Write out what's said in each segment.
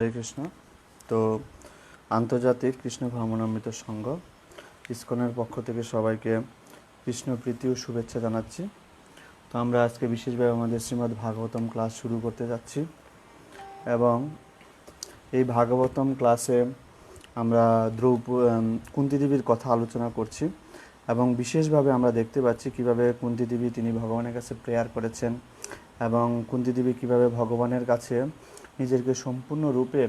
হরে কৃষ্ণ। তো আন্তর্জাতিক কৃষ্ণ ভ্রমণামৃত সংঘ ইসকনের পক্ষ থেকে সবাইকে কৃষ্ণ প্রীতি ও শুভেচ্ছা জানাচ্ছি। তো আমরা আজকে বিশেষভাবে আমাদের শ্রীমদ্ ভাগবতম ক্লাস শুরু করতে যাচ্ছি এবং এই ভাগবতম ক্লাসে আমরা কুন্তী দেবীর কথা আলোচনা করছি এবং বিশেষভাবে আমরা দেখতে পাচ্ছি কিভাবে কুন্তী দেবী তিনি ভগবানের কাছে প্রেয়ার করেছেন এবং কুন্তী দেবী কীভাবে ভগবানের কাছে নিজেকে সম্পূর্ণরূপে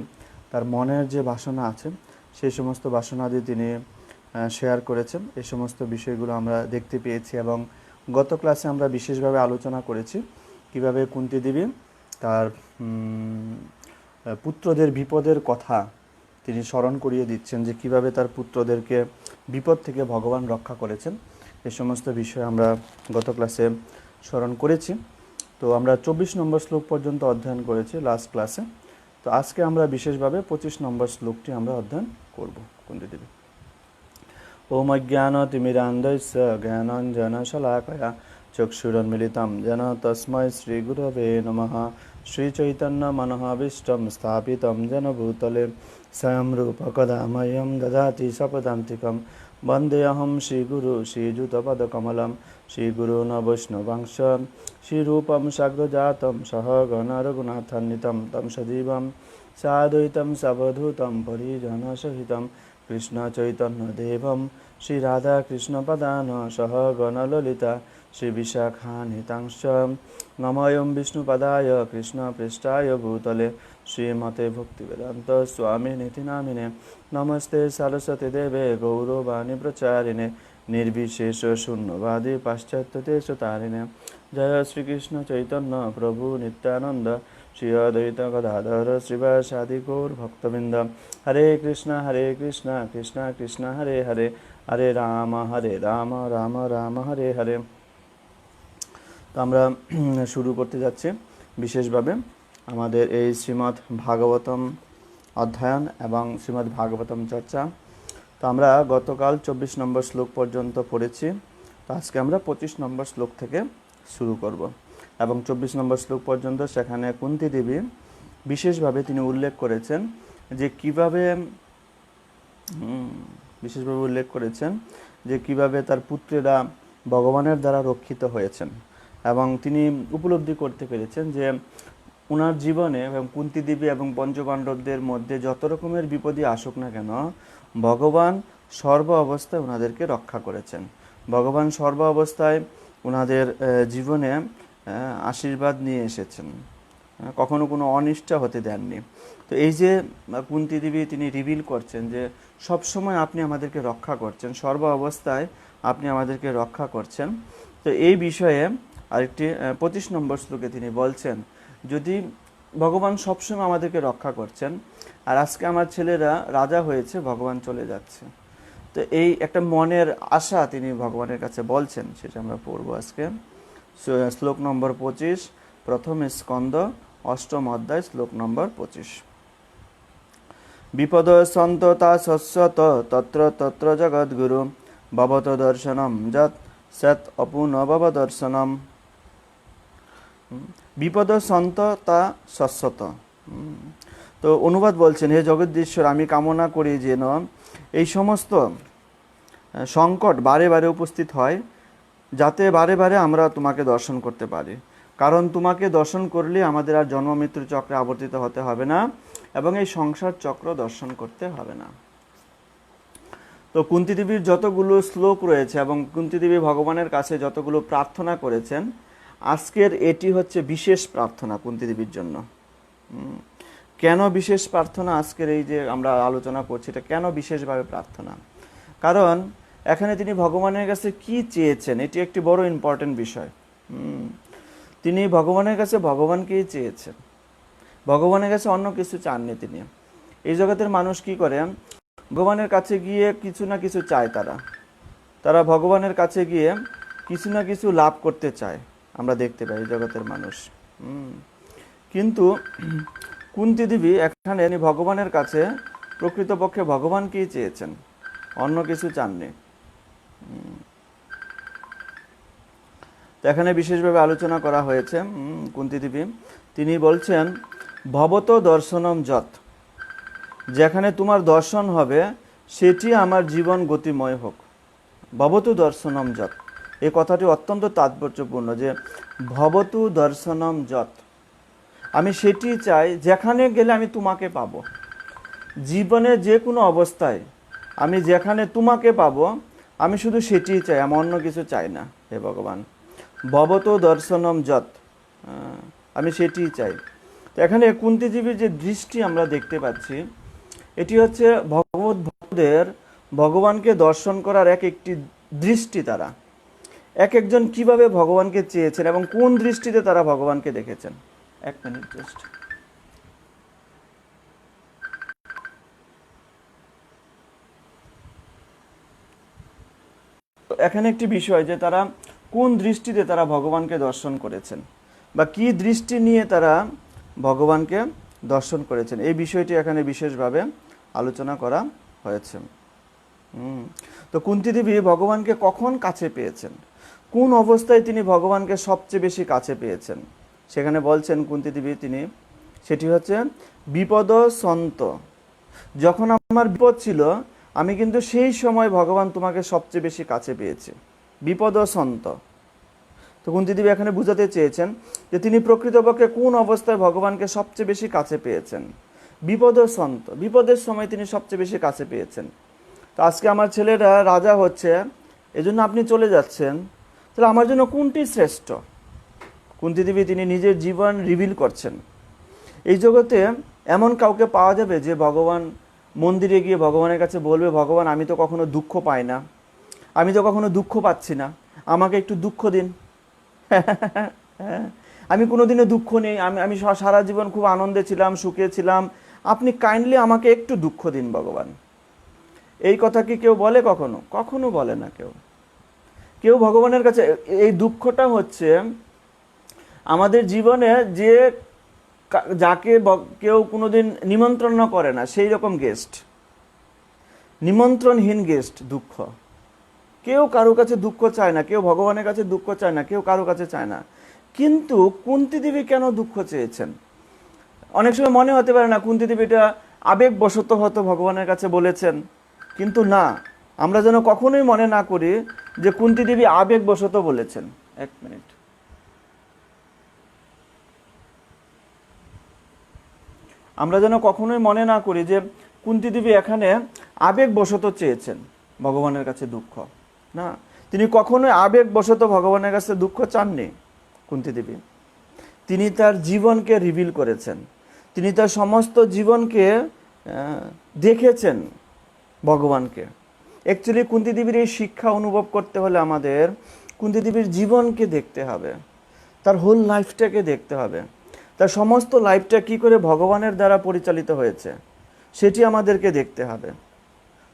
তার মনের যে বাসনা আছে সেই সমস্ত বাসনাদি তিনি শেয়ার করেছেন। এই সমস্ত বিষয়গুলো আমরা দেখতে পেয়েছি এবং গত ক্লাসে আমরা বিশেষভাবে আলোচনা করেছি কিভাবে কুন্তী দেবী তার পুত্রদের বিপদের কথা তিনি স্মরণ করিয়ে দিচ্ছেন, যে কিভাবে তার পুত্রদেরকে বিপদ থেকে ভগবান রক্ষা করেছেন। এই সমস্ত বিষয় আমরা গত ক্লাসে স্মরণ করেছি। তো আমরা 24 নম্বর শ্লোক পর্যন্ত অধ্যয়ন করেছি লাস্ট ক্লাসে। তো আজকে আমরা বিশেষভাবে 25 নম্বর শ্লোকটি আমরা অধ্যয়ন করব। কুন্তী দেবী ওম অজ্ঞানতিমিরান্ধস্য জ্ঞানাঞ্জনশলাকয়া চক্ষুরন্মিলিतं येन तस्मै श्रीगुरवे नमः। श्रीचैतन्यमनोभीष्टं स्थापितं येन भूतले स्वयं रूपः कदा मह्यं ददाति स्वपदान्तिकं। वन्देऽहं श्रीगुरु श्रीयुतपदकमलं श्रीगुरून् वैष्णवांश्च श्रीरूपं साग्रजातं सहगण रघुनाथान्वितं तं सजीवं साद्वैतं सावधूतं परिजनसहितं कृष्णचैतन्यदेवं श्रीराधाकृष्णपदान् सहगण ललिता श्रीविशाखान्वितांश्च नमोऽयं विष्णुपदाय कृष्णपृष्ठाय भूतले श्रीमते भक्तिवेदान्त स्वामिनिति नामिने। नमस्ते सरस्वती देवे गौरवाणी प्रचारिणे निर्विशेष शून्यवादी पाश्चात्यदेशतारिणे। जय श्रीकृष्ण चैतन्य प्रभु नित्यानंद श्री अद्वैत गदाधर श्रीवासादि गौर भक्तवृंद। हरे कृष्ण कृष्ण कृष्ण हरे हरे, हरे राम राम राम हरे हरे। তো আমরা শুরু করতে যাচ্ছি বিশেষভাবে আমাদের এই শ্রীমদ্ ভাগবতম অধ্যয়ন এবং শ্রীমদ্ ভাগবতম চর্চা। তো আমরা গতকাল 24 নম্বর শ্লোক পর্যন্ত পড়েছি। তো আজকে আমরা 25 নম্বর শ্লোক থেকে শুরু করব এবং 24 নম্বর শ্লোক পর্যন্ত সেখানে কুন্তী দেবী বিশেষভাবে তিনি উল্লেখ করেছেন যে কিভাবে তার পুত্রেরা ভগবানের দ্বারা রক্ষিত হয়েছেন এবং তিনি উপলব্ধি করতে পেরেছেন যে ওনার জীবনে এবং কুন্তী দেবী এবং পঞ্চপাণ্ডবদের মধ্যে যত রকমের বিপদই আসুক না কেন ভগবান সর্ব অবস্থায় ওনাদেরকে রক্ষা করেছেন। ভগবান সর্ব অবস্থায় ওনাদের জীবনে আশীর্বাদ নিয়ে এসেছেন, কখনো কোনো অনিষ্টা হতে দেননি। তো এই যে কুন্তী দেবী তিনি রিভিল করছেন যে সবসময় আপনি আমাদেরকে রক্ষা করছেন, সর্ব অবস্থায় আপনি আমাদেরকে রক্ষা করছেন। তো এই বিষয়ে আরেকটি 25 নম্বর শ্লোকে তিনি বলছেন, যদি ভগবান সবসময় আমাদেরকে রক্ষা করছেন আর আজকে আমার ছেলেরা রাজা হয়েছে, ভগবান চলে যাচ্ছে, তো এই একটা মনের আশা তিনি ভগবানের কাছে বলছেন, সেটা আমরা পড়ব আজকে। শ্লোক নম্বর 25, প্রথম স্কন্দ 8ম অধ্যায় শ্লোক নম্বর 25। বিপদ সন্ততা শস্যত তত্র তত্র জগদ্গুরু ভবত দর্শনম যৎ সৎ অপুনবব দর্শনম। বিপদ সন্ততা শস্যত, তো অনুবাদ বলছেন, হে জগদীশ্বর, আমি কামনা করি যেন এই সমস্ত সংকট বারে বারে উপস্থিত হয়, যাতে বারে বারে আমরা তোমাকে দর্শন করতে পারি। কারণ তোমাকে দর্শন করলে আমাদের আর জন্ম মৃত্যুর চক্রে আবর্তিত হতে হবে না এবং এই সংসার চক্র দর্শন করতে হবে না। তো কুন্তী দেবীর যতগুলো শ্লোক রয়েছে এবং কুন্তী দেবী ভগবানের কাছে যতগুলো প্রার্থনা করেছেন, আজকের এটি হচ্ছে বিশেষ প্রার্থনা কুন্তী দেবীর জন্য। কেন বিশেষ প্রার্থনা আজকের এই যে আমরা আলোচনা করছি, এটা কেন বিশেষভাবে প্রার্থনা? কারণ এখানে তিনি ভগবানের কাছে কি চেয়েছেন, এটি একটি বড় ইম্পর্টেন্ট বিষয়। তিনি ভগবানের কাছে ভগবানকেই চেয়েছেন, ভগবানের কাছে অন্য কিছু চাননি তিনি। এই জগতের মানুষ কি করে, ভগবানের কাছে গিয়ে কিছু না কিছু চায়, তারা ভগবানের কাছে গিয়ে কিছু না কিছু লাভ করতে চায়, আমরা দেখতে পাই জগতের মানুষ। কিন্তু কুন্তী দেবী এখানে ভগবানের কাছে প্রকৃতপক্ষে ভগবানকেই চেয়েছেন, অন্য কিছু চাননি। তো এখানে বিশেষভাবে আলোচনা করা হয়েছে কুন্তী দেবী তিনি বলছেন ভবত দর্শনম যৎ, যেখানে তোমার দর্শন হবে সেটি আমার জীবন গতিময় হোক। ভবতু দর্শনম যৎ, এই কথাটি অত্যন্ত তাৎপর্যপূর্ণ যে ভবতু দর্শনম যৎ, আমি সেটি চাই যেখানে গেলে আমি তোমাকে পাবো। জীবনে যে কোনো অবস্থায় আমি যেখানে তোমাকে পাবো, আমি শুধু সেটিই চাই, আমি অন্য কিছু চাই না হে ভগবান। ভবতো দর্শনম যৎ, আমি সেটিই চাই। তো এখানে কুন্তিদেবীর যে দৃষ্টি আমরা দেখতে পাচ্ছি, এটি হচ্ছে ভগবত ভক্তদের ভগবানকে দর্শন করার এক একটি দৃষ্টি। তারা এক একজন কিভাবে ভগবানকে চেয়েছেন এবং কোন দৃষ্টিতে তারা ভগবানকে দেখেছেন। এক মিনিট জাস্ট। এখানে একটি বিষয় যে তারা কোন দৃষ্টিতে তারা ভগবানকে দর্শন করেছেন বা কি দৃষ্টি নিয়ে তারা ভগবানকে দর্শন করেছেন, এই বিষয়টি এখানে বিশেষভাবে আলোচনা করা হয়েছে। তো কুন্তী দেবী ভগবানকে কখন কাছে পেয়েছেন, কোন অবস্থায় তিনি ভগবানকে সবচেয়ে বেশি কাছে পেয়েছেন, সেখানে বলছেন কুন্তী দেবী তিনি, সেটি হচ্ছে বিপদ সন্ত। যখন আমার বিপদ ছিল আমি কিন্তু সেই সময় ভগবান তোমাকে সবচেয়ে বেশি কাছে পেয়েছি, বিপদ সন্ত। তো কুন্তী দেবী এখানে বুঝাতে চেয়েছেন যে তিনি প্রকৃতপক্ষে কোন অবস্থায় ভগবানকে সবচেয়ে বেশি কাছে পেয়েছেন, বিপদ সন্ত, বিপদের সময় তিনি সবচেয়ে বেশি কাছে পেয়েছেন। তো আজকে আমার ছেলেরা রাজা হচ্ছে, এজন্য আপনি চলে যাচ্ছেন, তাহলে আমার জন্য কোনটি শ্রেষ্ঠ? কুন্তী দেবী তিনি নিজের জীবন রিভিল করছেন। এই জগতে এমন কাউকে পাওয়া যাবে যে ভগবান মন্দিরে গিয়ে ভগবানের কাছে বলবে, ভগবান আমি তো কখনো দুঃখ পাই না, আমি তো কখনো দুঃখ পাচ্ছি না, আমাকে একটু দুঃখ দিন। আমি কোনোদিনও দুঃখ নেই, আমি সারা জীবন খুব আনন্দে ছিলাম, সুখে ছিলাম, আপনি কাইন্ডলি আমাকে একটু দুঃখ দিন ভগবান। এই কথা কি কেউ বলে? কখনো কখনো বলে না কেউ। কেউ ভগবানের কাছে, এই দুঃখটা হচ্ছে আমাদের জীবনে যে যাকে কেউ কোনোদিন নিমন্ত্রণ করে না, সেই রকম গেস্ট, নিমন্ত্রণহীন গেস্ট দুঃখ। কেউ কারো কাছে দুঃখ চায় না, কেউ ভগবানের কাছে দুঃখ চায় না, কেউ কারো কাছে চায় না। কিন্তু কুন্তী দেবী কেন দুঃখ চেয়েছেন? অনেক সময় মনে হতে পারে না কুন্তী দেবী এটা আবেগবশত হয়তো ভগবানের কাছে বলেছেন, কিন্তু না, আমরা যেন কখনোই মনে না করি যে কুন্তী দেবী আবেগবশত বলেছেন। এক মিনিট। আমরা যেন কখনোই মনে না করি যে কুন্তী দেবী এখানে আবেগবশত চেয়েছেন ভগবানের কাছে দুঃখ। না, তিনি কখনোই আবেগবশত ভগবানের কাছে দুঃখ চাননি কুন্তী দেবী। তিনি তার জীবনকে রিভিল করেছেন, তিনি তার সমস্ত জীবনকে দেখেছেন ভগবানকে। অ্যাকচুয়ালি কুন্তী দেবীর এই শিক্ষা অনুভব করতে হলে আমাদের কুন্তী দেবীর জীবনকে দেখতে হবে, তার হোল লাইফটাকে দেখতে হবে, তার সমস্ত লাইফটা কি করে ভগবানের দ্বারা পরিচালিত হয়েছে সেটি আমাদেরকে দেখতে হবে।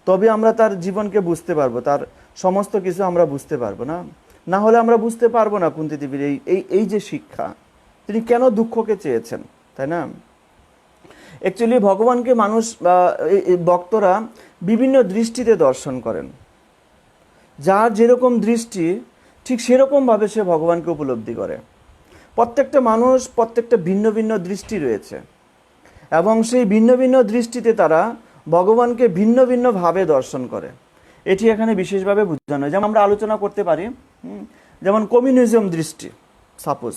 তবে আমরা তার জীবনকে বুঝতে পারবো, তার সমস্ত কিছু আমরা বুঝতে পারবো। না হলে আমরা বুঝতে পারবো না কুন্তী দেবীর এই যে শিক্ষা, তিনি কেন দুঃখকে চেয়েছেন, তাই না? অ্যাকচুয়ালি ভগবানকে মানুষ বা ভক্তরা বিভিন্ন দৃষ্টিতে দর্শন করেন। যার যেরকম দৃষ্টি ঠিক সেরকমভাবে সে ভগবানকে উপলব্ধি করে। প্রত্যেকটা মানুষ প্রত্যেকটা ভিন্ন ভিন্ন দৃষ্টি রয়েছে এবং সেই ভিন্ন ভিন্ন দৃষ্টিতে তারা ভগবানকে ভিন্ন ভিন্নভাবে দর্শন করে। এটি এখানে বিশেষভাবে বোঝানো হয়। যেমন আমরা আলোচনা করতে পারি, যেমন কমিউনিজম দৃষ্টি। সাপোজ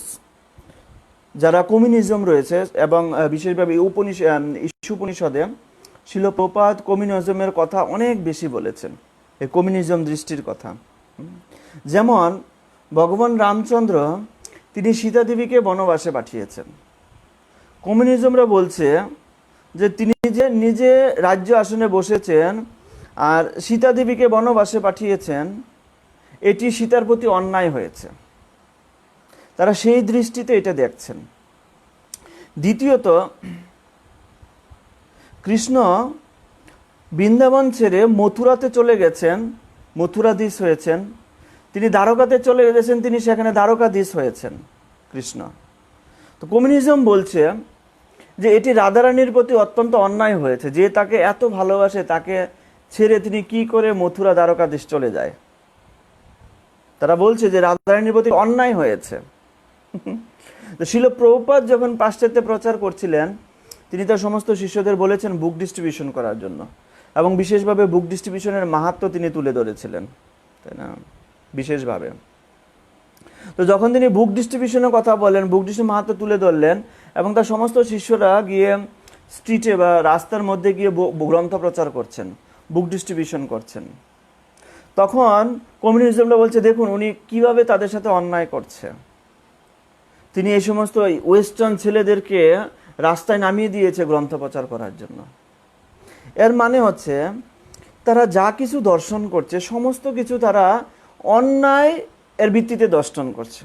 যারা কমিউনিজম রয়েছে এবং বিশেষভাবে উপনিষদে শিল প্রপাত কমিউনিজমের কথা অনেক বেশি বলেছেন, এই কমিউনিজম দৃষ্টির কথা। যেমন ভগবান রামচন্দ্র তিনি সীতা দেবীকে বনবাসে পাঠিয়েছেন। কমিউনিজমরা বলছে যে তিনি যে নিজে রাজ্য আসনে বসেছেন আর সীতা দেবীকে বনবাসে পাঠিয়েছেন, এটি সীতার প্রতি অন্যায় হয়েছে। তারা সেই দৃষ্টিতে এটা দেখছেন। দ্বিতীয়ত, কৃষ্ণ বৃন্দাবন ছেড়ে মথুরাতে চলে গেছেন, মথুরাধীশ হয়েছেন। তিনি দ্বারকাতে চলে গেছেন, তিনি সেখানে দ্বারকাধীশ হয়েছেন কৃষ্ণ। তো কমিউনিজম বলছে যে এটি রাধারানীর প্রতি অত্যন্ত অন্যায় হয়েছে, যে তাকে এত ভালোবাসে তাকে ছেড়ে তিনি কি করে মথুরা দ্বারকাধীশ চলে যায়। তারা বলছে যে রাধারানীর প্রতি অন্যায় হয়েছে। তো শিল প্রভুপাদ যখন পাশ্চাত্যে প্রচার করছিলেন, তিনি তার সমস্ত শিষ্যদের বলেছেন বুক ডিস্ট্রিবিউশন করার জন্য, এবং বিশেষভাবে বুক ডিস্ট্রিবিউশনের মাহাত্ম্য তিনি তুলে ধরেছিলেন, তাই না, বিশেষভাবে। তো যখন তিনি বুক ডিস্ট্রিবিউশনের কথা বলেন, বুক ডিস্ট্রিবিউশন মাহাত্ম্য তুলে ধরলেন, এবং তার সমস্ত শিষ্যরা গিয়ে স্ট্রিটে বা রাস্তার মধ্যে গিয়ে গ্রন্থ প্রচার করছেন, বুক ডিস্ট্রিবিউশন করছেন, তখন কমিউনিজমরা বলছে দেখুন উনি কিভাবে তাদের সাথে অন্যায় করছে। তিনি এই সমস্ত ওয়েস্টার্ন ছেলেদেরকে রাস্তায় নামিয়ে দিয়েছে গ্রন্থ প্রচার করার জন্য। এর মানে হচ্ছে তারা যা কিছু দর্শন করছে সমস্ত কিছু তারা অন্যায় এর ভিত্তিতে দর্শন করছে,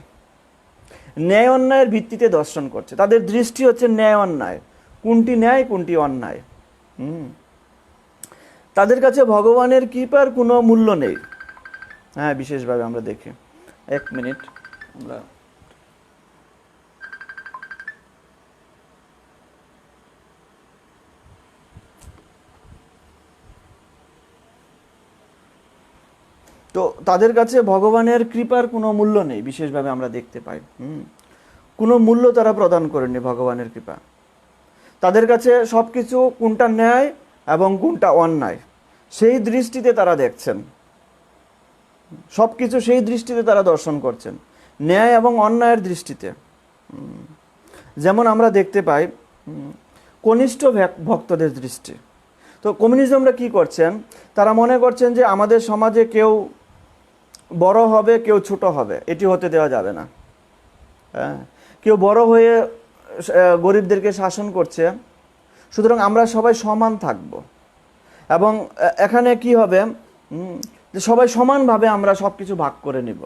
ন্যায় অন্যায়ের ভিত্তিতে দর্শন করছে। তাদের দৃষ্টি হচ্ছে ন্যায় অন্যায়, কোনটি ন্যায় কোনটি অন্যায়। তাদের কাছে ভগবানের কৃপার কোনো মূল্য নেই। হ্যাঁ, বিশেষভাবে আমরা দেখি, এক মিনিট আমরা তো তাদের কাছে ভগবানের কৃপার কোনো মূল্য নেই, বিশেষভাবে আমরা দেখতে পাই। কোনো মূল্য তারা প্রদান করেননি ভগবানের কৃপা। তাদের কাছে সব কিছু কোনটা ন্যায় এবং কোনটা অন্যায় সেই দৃষ্টিতে তারা দেখছেন, সব কিছু সেই দৃষ্টিতে তারা দর্শন করছেন, ন্যায় এবং অন্যায়ের দৃষ্টিতে। যেমন আমরা দেখতে পাই কনিষ্ঠ ভক্তদের দৃষ্টি। তো কমিউনিজমরা কি করছেন, তারা মনে করছেন যে আমাদের সমাজে কেউ বড় হবে কেউ ছোট হবে, এটি হতে দেওয়া যাবে না। হ্যাঁ, কেউ বড় হয়ে গরিবদেরকে শাসন করছে, সুতরাং আমরা সবাই সমান থাকব, এবং এখানে কি হবে যে সবাই সমানভাবে আমরা সব কিছু ভাগ করে নিব,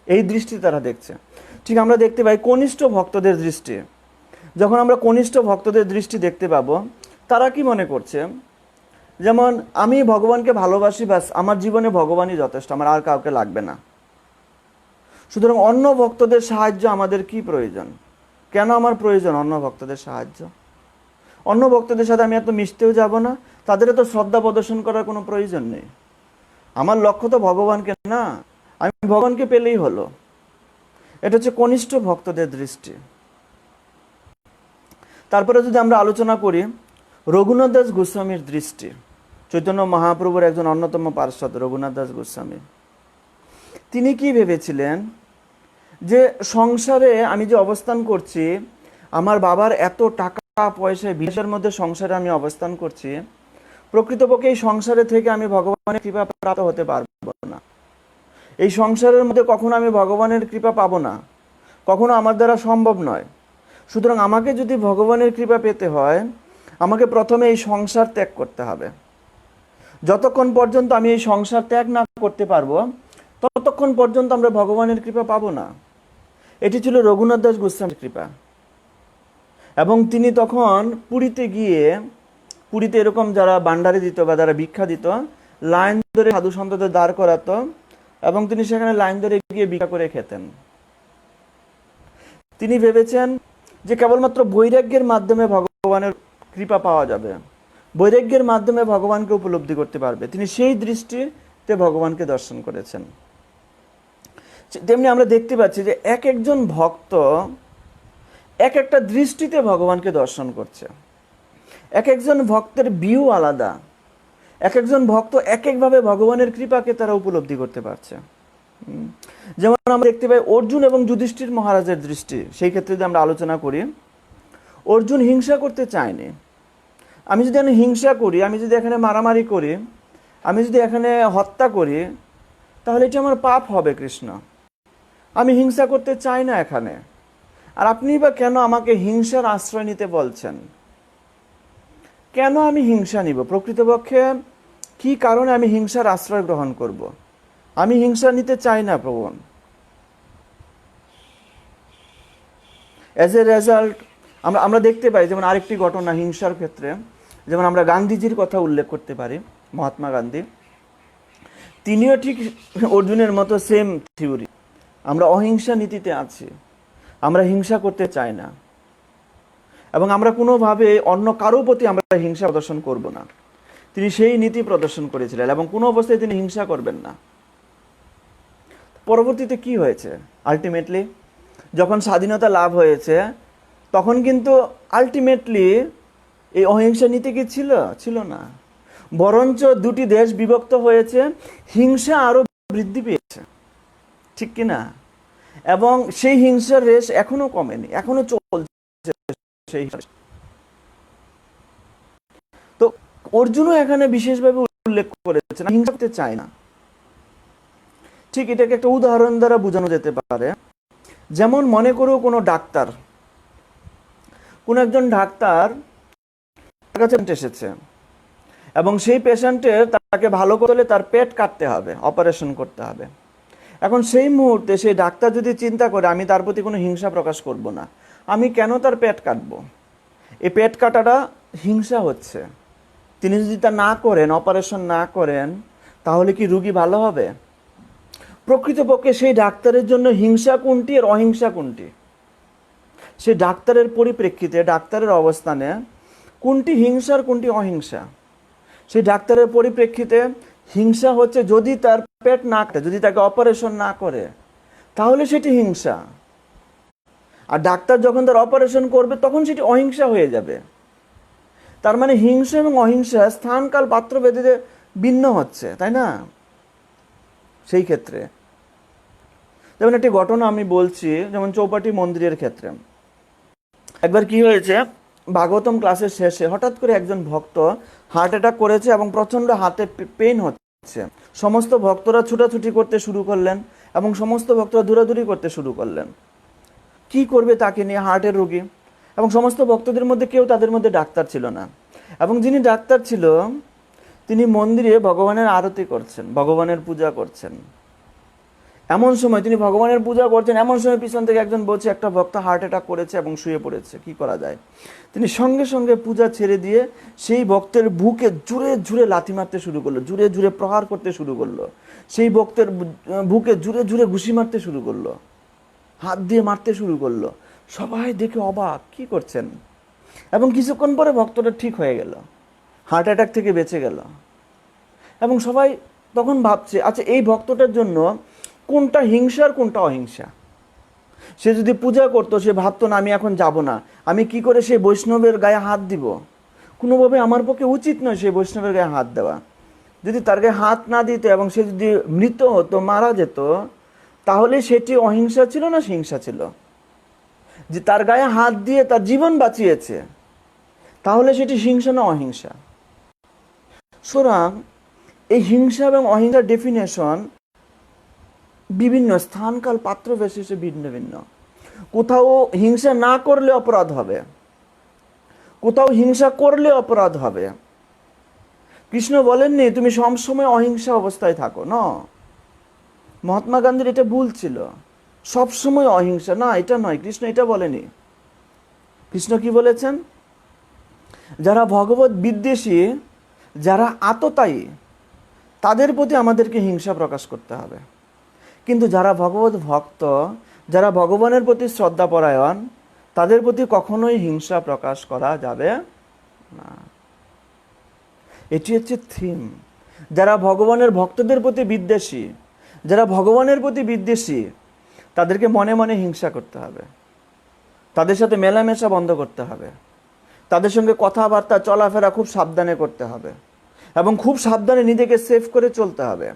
এই দৃষ্টি তারা দেখছে। ঠিক আমরা দেখতে পাই কনিষ্ঠ ভক্তদের দৃষ্টি। যখন আমরা কনিষ্ঠ ভক্তদের দৃষ্টি দেখতে পাবো, তারা কি মনে করছে, যেমন আমি ভগবানকে ভালোবাসি, ব্যাস আমার জীবনে ভগবানই যথেষ্ট, আমার আর কাউকে লাগবে না। সুতরাং অন্য ভক্তদের সাহায্য আমাদের কি প্রয়োজন, কেন আমার প্রয়োজন অন্য ভক্তদের সাহায্য? অন্য ভক্তদের সাথে আমি এত মিশতেও যাব না, তাদের তো শ্রদ্ধা প্রদর্শন করার কোনো প্রয়োজন নেই। আমার লক্ষ্য তো ভগবানকে না, আমি ভগবানকে পেলেই হলো। এটা হচ্ছে কনিষ্ঠ ভক্তদের দৃষ্টি। তারপরে যদি আমরা আলোচনা করি রঘুনাথ দাস গোস্বামীর দৃষ্টি, চৈতন্য মহাপ্রভুর একজন অন্যতম পার্ষদ রঘুনাথ দাস গোস্বামী, তিনি কি ভেবেছিলেন যে সংসারে আমি যে অবস্থান করছি, আমার বাবার এত টাকা পয়সা বিশের মধ্যে সংসারে আমি অবস্থান করছি, প্রকৃতপক্ষে এই সংসারে থেকে আমি ভগবানের কৃপা প্রাপ্ত হতে পারবো না। এই সংসারের মধ্যে কখনো আমি ভগবানের কৃপা পাবো না, কখনো আমার দ্বারা সম্ভব নয়। সুতরাং আমাকে যদি ভগবানের কৃপা পেতে হয়, আমাকে প্রথমে এই সংসার ত্যাগ করতে হবে। যতক্ষণ পর্যন্ত আমি এই সংসার ত্যাগ না করতে পারবো, ততক্ষণ পর্যন্ত আমরা ভগবানের কৃপা পাবো না। এটি ছিল রঘুনাথ দাস গোস্বামীর কৃপা। এবং তিনি তখন পুরীতে গিয়ে, পুরীতে এরকম যারা ভান্ডারি দিত বা যারা ভিক্ষা দিত, লাইন ধরে সাধু সন্তদের দাঁড় করাতো, এবং তিনি সেখানে লাইন ধরে গিয়ে ভিক্ষা করে খেতেন। তিনি ভেবেছেন যে কেবলমাত্র বৈরাগ্যের মাধ্যমে ভগবানের কৃপা পাওয়া যাবে, বৈরাগ্যের মাধ্যমে ভগবানকে উপলব্ধি করতে পারবে। তিনি সেই দৃষ্টিতে ভগবানকে দর্শন করেছেন। তেমনি আমরা দেখতে পাচ্ছি যে এক একজন ভক্ত এক একটা দৃষ্টিতে ভগবানকে দর্শন করছে। এক একজন ভক্তের ভিউ আলাদা, এক একজন ভক্ত এক একভাবে ভগবানের কৃপাকে তারা উপলব্ধি করতে পারছে। যেমন আমরা দেখতে পাই অর্জুন এবং যুধিষ্ঠির মহারাজের দৃষ্টি। সেই ক্ষেত্রে যদি আমরা আলোচনা করি, অর্জুন হিংসা করতে চায়নি। আমি যদি এখানে হিংসা করি, আমি যদি এখানে মারামারি করি, আমি যদি এখানে হত্যা করি, তাহলে এটি আমার পাপ হবে কৃষ্ণ। আমি হিংসা করতে চাই না এখানে। আর আপনি বা কেন আমাকে হিংসার আশ্রয় নিতে বলছেন? কেন আমি হিংসা নিব? প্রকৃতপক্ষে কি কারণে আমি হিংসার আশ্রয় গ্রহণ করব? আমি হিংসা নিতে চাই না প্রভু। অ্যাজ এ রেজাল্ট আমরা দেখতে পাই, যেমন আরেকটি ঘটনা হিংসার ক্ষেত্রে, যেমন আমরা গান্ধীজির কথা উল্লেখ করতে পারি, মহাত্মা গান্ধী। তিনিও ঠিক অর্জুনের মতো সেম থিওরি। আমরা অহিংসা নীতিতে আছি, আমরা হিংসা করতে চাই না, এবং আমরা কোনোভাবে অন্য কারো প্রতি আমরা হিংসা প্রদর্শন করব না। তিনি সেই নীতি প্রদর্শন করেছিলেন, এবং কোনো অবস্থায় তিনি হিংসা করবেন না। পরবর্তীতে কি হয়েছে? আলটিমেটলি যখন স্বাধীনতা লাভ হয়েছে, তখন কিন্তু আলটিমেটলি এই অহিংসা নীতি কি ছিল? ছিল না। বরঞ্চ দুটি দেশ বিভক্ত হয়েছে, হিংসা আরো বৃদ্ধি পেয়েছে, ঠিক কিনা? এবং সেই হিংসার রেশ এখনো কমেনি, এখনো চলছে সেই। তো অর্জুনও এখানে বিশেষভাবে উল্লেখ করেছেন হিংসা করতে চায় না। ঠিক এটাকে একটা উদাহরণ দ্বারা বোঝানো যেতে পারে। যেমন মনে করো কোনো ডাক্তার, কোন একজন ডাক্তার কাছে এসেছে এবং সেই পেশেন্টের তাকে ভালো করলে তার পেট কাটতে হবে, অপারেশন করতে হবে। এখন সেই মুহূর্তে সেই ডাক্তার যদি চিন্তা করে আমি তার প্রতি কোনো হিংসা প্রকাশ করব না, আমি কেন তার পেট কাটবো, এই পেট কাটাটা হিংসা হচ্ছে। তিনি যদি তা না করেন, অপারেশন না করেন, তাহলে কি রোগী ভালো হবে? প্রকৃতপক্ষে সেই ডাক্তারের জন্য হিংসা কোনটি আর অহিংসা কোনটি? সেই ডাক্তারের পরিপ্রেক্ষিতে, ডাক্তারের অবস্থানে কোনটি হিংসা আর কোনটি অহিংসা? সেই ডাক্তারের পরিপ্রেক্ষিতে হিংসা হচ্ছে যদি তার পেট না কাটে, যদি তাকে অপারেশন না করে, তাহলে সেটি হিংসা। আর ডাক্তার যখন তার অপারেশন করবে তখন সেটি অহিংসা হয়ে যাবে। তার মানে হিংসা এবং অহিংসা স্থানকাল পাত্র ভেদে ভিন্ন হচ্ছে, তাই না? সেই ক্ষেত্রে যেমন একটি ঘটনা আমি বলছি, যেমন চৌপাটি মন্দিরের ক্ষেত্রে একবার কি হয়েছে, ভাগবতম ক্লাসের শেষে হঠাৎ করে একজন ভক্ত হার্ট অ্যাটাক করেছে এবং প্রচন্ড হাতে পেইন হচ্ছে। সমস্ত ভক্তরা ছুটাছুটি করতে শুরু করলেন এবং সমস্ত ভক্তরা দৌড়াদৌড়ি করতে শুরু করলেন। কি করবে তাকে নিয়ে, হার্টের রোগী। এবং সমস্ত ভক্তদের মধ্যে কেউ তাদের মধ্যে ডাক্তার ছিল না। এবং যিনি ডাক্তার ছিল তিনি মন্দিরে ভগবানের আরতি করছেন, ভগবানের পূজা করছেন। এমন সময় তিনি ভগবানের পূজা করছেন, এমন সময় পিছন থেকে একজন বলছে একটা ভক্ত হার্ট অ্যাটাক করেছে এবং শুয়ে পড়েছে, কি করা যায়? তিনি সঙ্গে সঙ্গে পূজা ছেড়ে দিয়ে সেই ভক্তের বুকে জুড়ে জুড়ে লাথি মারতে শুরু করলো, জুড়ে জুড়ে প্রহার করতে শুরু করলো, সেই ভক্তের বুকে জুড়ে জুড়ে ঘুষি মারতে শুরু করলো, হাত দিয়ে মারতে শুরু করলো। সবাই দেখে অবাক, কি করছেন? এবং কিছুক্ষণ পরে ভক্তটা ঠিক হয়ে গেল, হার্ট অ্যাটাক থেকে বেঁচে গেল। এবং সবাই তখন ভাবছে, আচ্ছা এই ভক্তটার জন্য কোনটা হিংসা আর কোনটা অহিংসা? সে যদি পূজা করতো, সে ভাবতো না আমি এখন যাব না, আমি কি করে সেই বৈষ্ণবের গায়ে হাত দিব? কোনোভাবে আমার পক্ষে উচিত নয় সেই বৈষ্ণবের গায়ে হাত দেওয়া। যদি তার গায়ে হাত না দিত এবং সে যদি মৃত হতো, মারা যেত, তাহলে সেটি অহিংসা ছিল না হিংসা ছিল? যে তার গায়ে হাত দিয়ে তার জীবন বাঁচিয়েছে, তাহলে সেটি হিংসা না অহিংসা? সুতরাং এই হিংসা এবং অহিংসার ডেফিনেশন বিভিন্ন স্থানকাল পাত্র বিশেষে ভিন্ন ভিন্ন। কোথাও হিংসা না করলে অপরাধ হবে, কোথাও হিংসা করলে অপরাধ হবে। কৃষ্ণ বলেননি তুমি সবসময় অহিংসা অবস্থায় থাকো, না। মহাত্মা গান্ধীর এটা ভুল ছিল, সবসময় অহিংসা না, এটা নয়, কৃষ্ণ এটা বলেনি। কৃষ্ণ কি বলেছেন? যারা ভগবত বিদ্বেষী, যারা আততায়ী, তাদের প্রতি আমাদেরকে হিংসা প্রকাশ করতে হবে। কিন্তু যারা ভগবত ভক্ত, যারা ভগবানের প্রতি শ্রদ্ধাপরায়ণ, তাদের প্রতি কখনোই হিংসা প্রকাশ করা যাবে না। এটি হচ্ছে থিম। যারা ভগবানের ভক্তদের প্রতি বিদ্বেষী, যারা ভগবানের প্রতি বিদ্বেষী, তাদেরকে মনে মনে হিংসা করতে হবে, তাদের সাথে মেলামেশা বন্ধ করতে হবে, তাদের সঙ্গে কথাবার্তা চলাফেরা খুব সাবধানে করতে হবে এবং খুব সাবধানে নিজেকে সেভ করে চলতে হবে।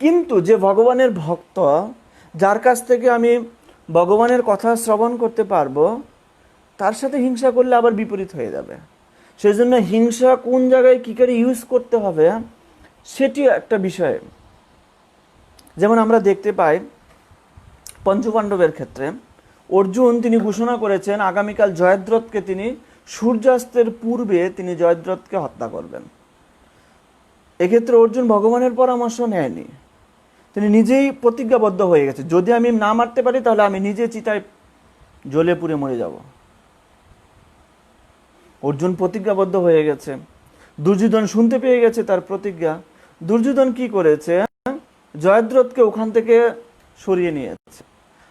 কিন্তু যে ভগবানের ভক্ত, যার কাছ থেকে আমি ভগবানের কথা শ্রবণ করতে পারবো, তার সাথে হিংসা করলে আবার বিপরীত হয়ে যাবে। সেই জন্য হিংসা কোন জায়গায় কী করে ইউজ করতে হবে সেটি একটা বিষয়। যেমন আমরা দেখতে পাই পঞ্চপাণ্ডবের ক্ষেত্রে অর্জুন তিনি ঘোষণা করেছেন আগামীকাল জয়দ্রথকে তিনি সূর্যাস্তের পূর্বে তিনি জয়দ্রথকে হত্যা করবেন। এক্ষেত্রে অর্জুন ভগবানের পরামর্শ নেয়নি, তিনি নিজেই প্রতিজ্ঞাবদ্ধ হয়ে গেছে, যদি আমি না মারতে পারি তাহলে আমি নিজে চিতায় জ্বলে পুড়ে মরে যাব। অর্জুন প্রতিজ্ঞাবদ্ধ হয়ে গেছে। দুর্যোধন শুনতে পেয়ে গেছে তার প্রতিজ্ঞা। দুর্যোধন কি করেছে? জয়দ্রথকে ওখান থেকে সরিয়ে নিয়েছে।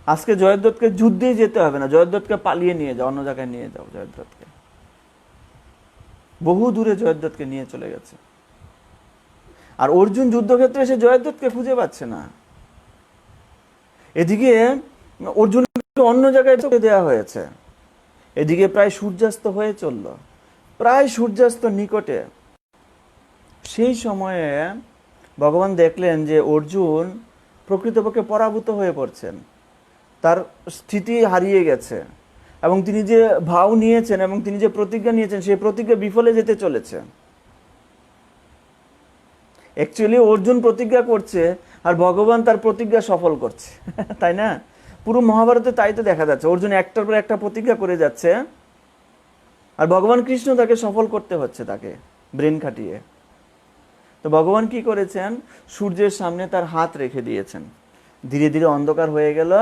আজকে জয়দ্রথকে যুদ্ধে যেতে হবে না, জয়দ্রথকে পালিয়ে নিয়ে যাও, অন্য জায়গায় নিয়ে যাও জয়দ্রথকে। বহু দূরে জয়দ্রথকে নিয়ে চলে গেছে। আর অর্জুন যুদ্ধক্ষেত্রে এসে জয়দ্রথকে খুঁজে পাচ্ছে না। এদিকে অর্জুনকে অন্য জায়গায় দেওয়া হয়েছে, এদিকে প্রায় সূর্যাস্ত হয়ে চলল, প্রায় সূর্যাস্ত নিকটে, সেই সময়ে ভগবান দেখলেন যে অর্জুন প্রকৃতপক্ষে পরাভূত হয়ে পড়ছেন, তার স্থিতি হারিয়ে গেছে, এবং তিনি যে ভাও নিয়েছেন এবং তিনি যে প্রতিজ্ঞা নিয়েছেন সেই প্রতিজ্ঞা বিফলে যেতে চলেছে। অ্যাকচুয়ালি অর্জুন প্রতিজ্ঞা করছে আর ভগবান তার প্রতিজ্ঞা সফল করছে, তাই না? পুরো মহাভারতে তাই তো দেখা যাচ্ছে, অর্জুন একটার পর একটা প্রতিজ্ঞা করে যাচ্ছে আর ভগবান কৃষ্ণ তাকে সফল করতে হচ্ছে, তাকে ব্রেন খাটিয়ে। তো ভগবান কি করেছেন, সূর্যের সামনে তার হাত রেখে দিয়েছেন, ধীরে ধীরে অন্ধকার হয়ে গেল।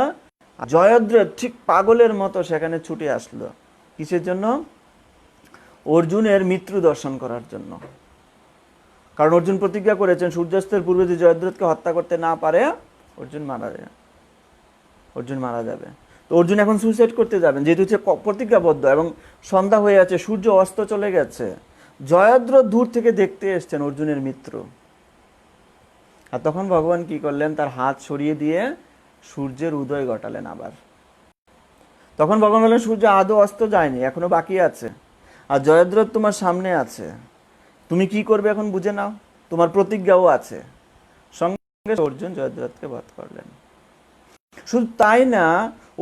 জয়দ্রথ ঠিক পাগলের মতো সেখানে ছুটে আসলো, কিসের জন্য? অর্জুনের মৃত্যু দর্শন করার জন্য। কারণ অর্জুন প্রতিজ্ঞা করেছেন সূর্যাস্তের পূর্বে যদি জয়দ্রথকে হত্যা করতে না পারে অর্জুন মারা যাবে। তো অর্জুন এখন সুইসাইড করতে যাবেন, যেহেতু হচ্ছে প্রতিজ্ঞাবদ্ধ, এবং সন্ধ্যা হয়ে আছে, সূর্য অস্ত চলে গেছে। জয়দ্রথ দূর থেকে দেখতে এসছেন অর্জুনের মিত্র, আর তখন ভগবান কি করলেন, তার হাত সরিয়ে দিয়ে সূর্যের উদয় ঘটালেন আবার। তখন ভগবান বললেন, সূর্য আদৌ অস্ত যায়নি, এখনো বাকি আছে, আর জয়দ্রথ তোমার সামনে আছে, তুমি কি করবে এখন বুঝে নাও, তোমার প্রতিজ্ঞাও আছে। সঙ্গে অর্জুন জয়দ্রথকে বধ করলেন। শুধু তাই না,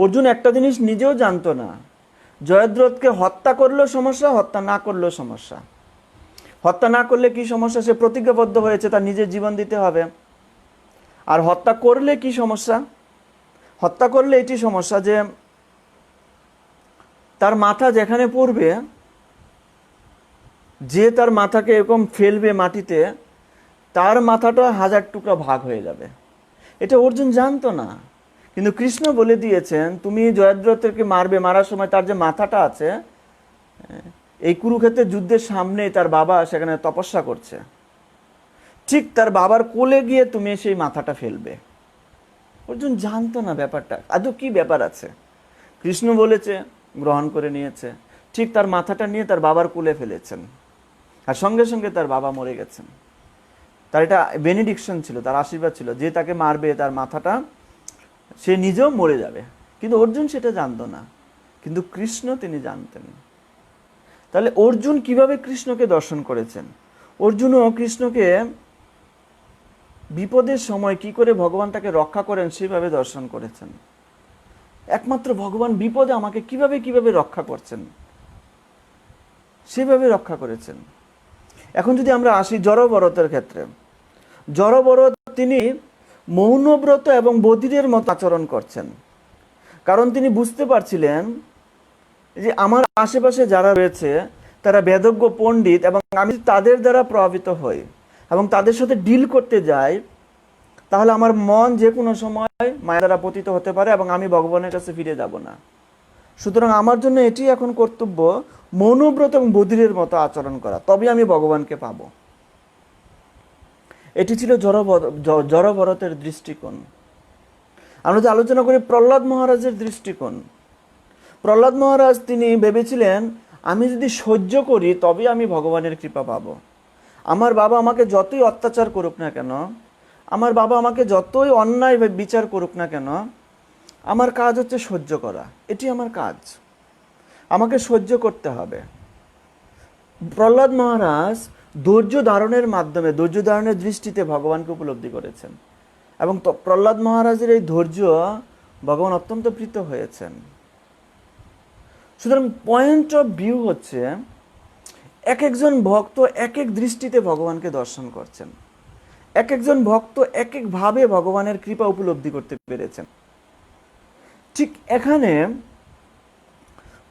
অর্জুন একটা জিনিস নিজেও জানতো না, জয়দ্রথকে হত্যা করলেও সমস্যা, হত্যা না করলেও সমস্যা। হত্যা না করলে কি সমস্যা, সে প্রতিজ্ঞাবদ্ধ হয়েছে তার নিজের জীবন দিতে হবে। আর হত্যা করলে কি সমস্যা, হত্যা করলে এটি সমস্যা যে তার মাথা যেখানে পড়বে, যে তার মাথাকে এরকম ফেলবে মাটিতে, তার মাথাটা 1000 টুকরা ভাগ হয়ে যাবে। এটা অর্জুন জানতো না, কিন্তু কৃষ্ণ বলে দিয়েছেন তুমি জয়দ্রথকে মারবে, মারার সময় তার যে মাথাটা আছে, এই কুরুক্ষেত্রের যুদ্ধের সামনে তার বাবা সেখানে তপস্যা করছে, ঠিক তার বাবার কোলে গিয়ে তুমি সেই মাথাটা ফেলবে। অর্জুন জানতো না ব্যাপারটা আদৌ কি ব্যাপার আছে, কৃষ্ণ বলেছে, গ্রহণ করে নিয়েছে, ঠিক তার মাথাটা নিয়ে তার বাবার কোলে ফেলেছেন, আর সঙ্গে সঙ্গে তার বাবা মরে গেছেন। তার এটা বেনিডিকশন ছিল, তার আশীর্বাদ ছিল, যে তাকে মারবে তার মাথাটা সে নিজেও মরে যাবে। কিন্তু অর্জুন সেটা জানতো না, কিন্তু কৃষ্ণ তিনি জানতেন। তাহলে অর্জুন কিভাবে কৃষ্ণকে দর্শন করেছেন? অর্জুনও কৃষ্ণকে বিপদের সময় কি করে ভগবান তাকে রক্ষা করেন সেভাবে দর্শন করেছেন। একমাত্র ভগবান বিপদে আমাকে কিভাবে কিভাবে রক্ষা করছেন সেভাবে রক্ষা করেছেন। এখন যদি আমরা আসি জড়ভরতের ক্ষেত্রে, জড়ভরত তিনি মৌনব্রত এবং বধিরের মতো আচরণ করছেন, কারণ তিনি বুঝতে পারছিলেন যে আমার আশেপাশে যারা রয়েছে তারা বেদজ্ঞ পণ্ডিত, এবং আমি তাদের দ্বারা প্রভাবিত হই এবং তাদের সাথে ডিল করতে যাই, তাহলে আমার মন যে কোনো সময় মায়া দ্বারা পতিত হতে পারে এবং আমি ভগবানের কাছে ফিরে যাব না। সুতরাং আমার জন্য এটি এখন কর্তব্য, মৌনব্রত এবং বধিরের মতো আচরণ করা, তবে আমি ভগবানকে পাবো। এটি ছিল জড়ভরতের দৃষ্টিকোণ। আমরা যে আলোচনা করি প্রহ্লাদ মহারাজের দৃষ্টিকোণ, প্রহ্লাদ মহারাজ তিনি ভেবেছিলেন আমি যদি সহ্য করি তবে আমি ভগবানের কৃপা পাবো। আমার বাবা আমাকে যতই অত্যাচার করুক না কেন, আমার বাবা আমাকে যতই অন্যায় বিচার করুক না কেন, আমার কাজ হচ্ছে সহ্য করা, এটি আমার কাজ, আমাকে সহ্য করতে হবে। প্রহ্লাদ মহারাজ ধৈর্য ধারণের মাধ্যমে, ধৈর্য ধারণের দৃষ্টিতে ভগবানকে উপলব্ধি করেছেন, এবং প্রহ্লাদ মহারাজের এই ধৈর্য ভগবান অত্যন্ত প্রীত হয়েছেন। সুতরাং পয়েন্ট অফ ভিউ হচ্ছে এক একজন ভক্ত এক এক দৃষ্টিতে ভগবানকে দর্শন করছেন, এক একজন ভক্ত এক একভাবে ভগবানের কৃপা উপলব্ধি করতে পেরেছেন। ঠিক এখানে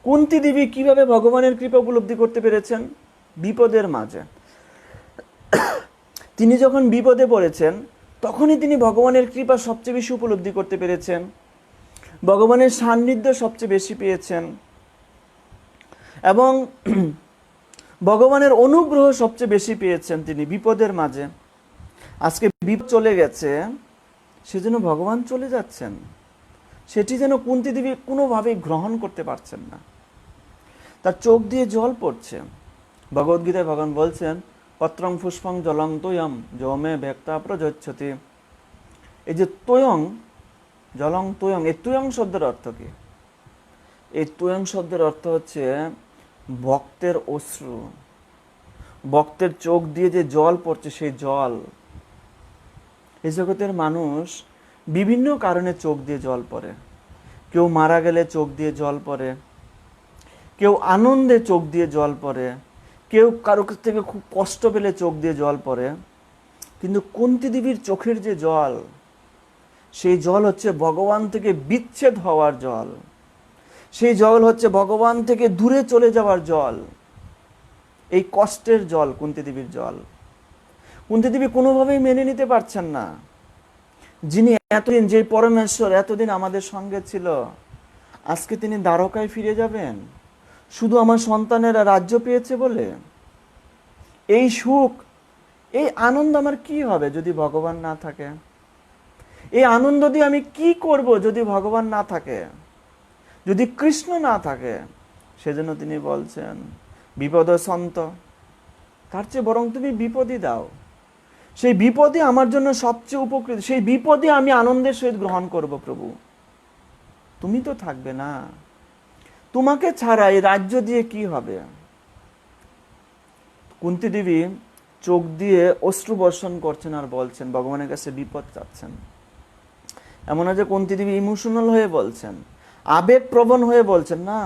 কুন্তী দেবী কিভাবে ভগবানের কৃপা উপলব্ধি করতে পেরেছেন? বিপদের মাঝে তিনি যখন বিপদে পড়েছেন তখনই তিনি ভগবানের কৃপা সবচেয়ে বেশি উপলব্ধি করতে পেরেছেন, ভগবানের সান্নিধ্য সবচেয়ে বেশি পেয়েছেন, এবং ভগবানের অনুগ্রহ সবচেয়ে বেশি পেয়েছেন তিনি বিপদের মাঝে। আজকে বিপদ চলে গেছে, সেজন্য ভগবান চলে যাচ্ছেন, সেটি যেন কুন্তী দেবী কোনোভাবেই গ্রহণ করতে পারছেন না, তার চোখ দিয়ে জল পড়ছে। ভগবদ্গীতায় ভগবান বলছেন পত্রং পুষ্পং জলং তোয়ং যমে ব্যক্তা প্রযোচ্যতি। এই যে তোয়ং, জলং তোয়ং, এই তোয়ং শব্দের অর্থ কি? এই তোয়ং শব্দের অর্থ হচ্ছে ভক্তের অশ্রু, ভক্তের চোখ দিয়ে যে জল পড়ছে সেই জল। এই জগতের মানুষ বিভিন্ন কারণে চোখ দিয়ে জল পড়ে। কেউ মারা গেলে চোখ দিয়ে জল পড়ে, কেউ আনন্দে চোখ দিয়ে জল পড়ে, কেউ কারো কাছ থেকে খুব কষ্ট পেলে চোখ দিয়ে জল পড়ে। কিন্তু কুন্তী দেবীর চোখের যে জল, সেই জল হচ্ছে ভগবান থেকে বিচ্ছেদ হওয়ার জল, সেই জল হচ্ছে ভগবান থেকে দূরে চলে যাওয়ার জল। এই কষ্টের জল কুন্তী দেবীর জল। কুন্তী দেবী কোনোভাবেই মেনে নিতে পারছেন না, যিনি এতদিন, যে পরমেশ্বর এতদিন আমাদের সঙ্গে ছিল, আজকে তিনি দ্বারকায় ফিরে যাবেন শুধু আমার সন্তানেরা রাজ্য পেয়েছে বলে। এই সুখ, এই আনন্দ আমার কি হবে যদি ভগবান না থাকে? এই আনন্দ দিয়ে আমি কি করব যদি ভগবান না থাকে, যদি কৃষ্ণ না থাকে? সেজন্য তিনি বলছেন বিপদ সন্ত, তার চেয়ে বরং তুমি বিপদই দাও। সেই বিপদই আমার জন্য সবচেয়ে উপকৃত, সেই বিপদই আমি আনন্দের সহিত গ্রহণ করব। প্রভু, তুমি তো থাকবে না, তোমাকে ছাড়া এই রাজ্য দিয়ে কি হবে? কুন্তী দেবী চোখ দিয়ে অশ্রু বর্ষণ করছেন আর বলছেন, ভগবানের কাছে বিপদ চাচ্ছেন। এমন না যে কুন্তী দেবী ইমোশনাল হয়ে বলছেন, আবেগপ্রবণ হয়ে বলছেন, না,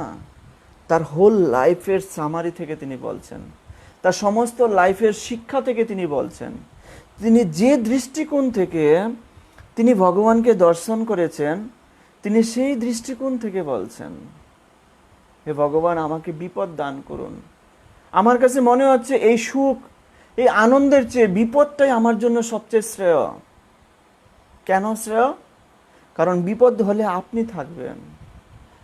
তার হোল লাইফের সামারি থেকে তিনি বলছেন, তার সমস্ত লাইফের শিক্ষা থেকে তিনি বলছেন। তিনি যে দৃষ্টিকোণ থেকে তিনি ভগবানকে দর্শন করেছেন, তিনি সেই দৃষ্টিকোণ থেকে বলছেন, হে ভগবান, আমাকে বিপদ দান করুন। আমার কাছে মনে হচ্ছে এই সুখ, এই আনন্দের চেয়ে বিপদটাই আমার জন্য সবচেয়ে শ্রেয়। কেন শ্রেয়? কারণ বিপদ হলে আপনি থাকবেন,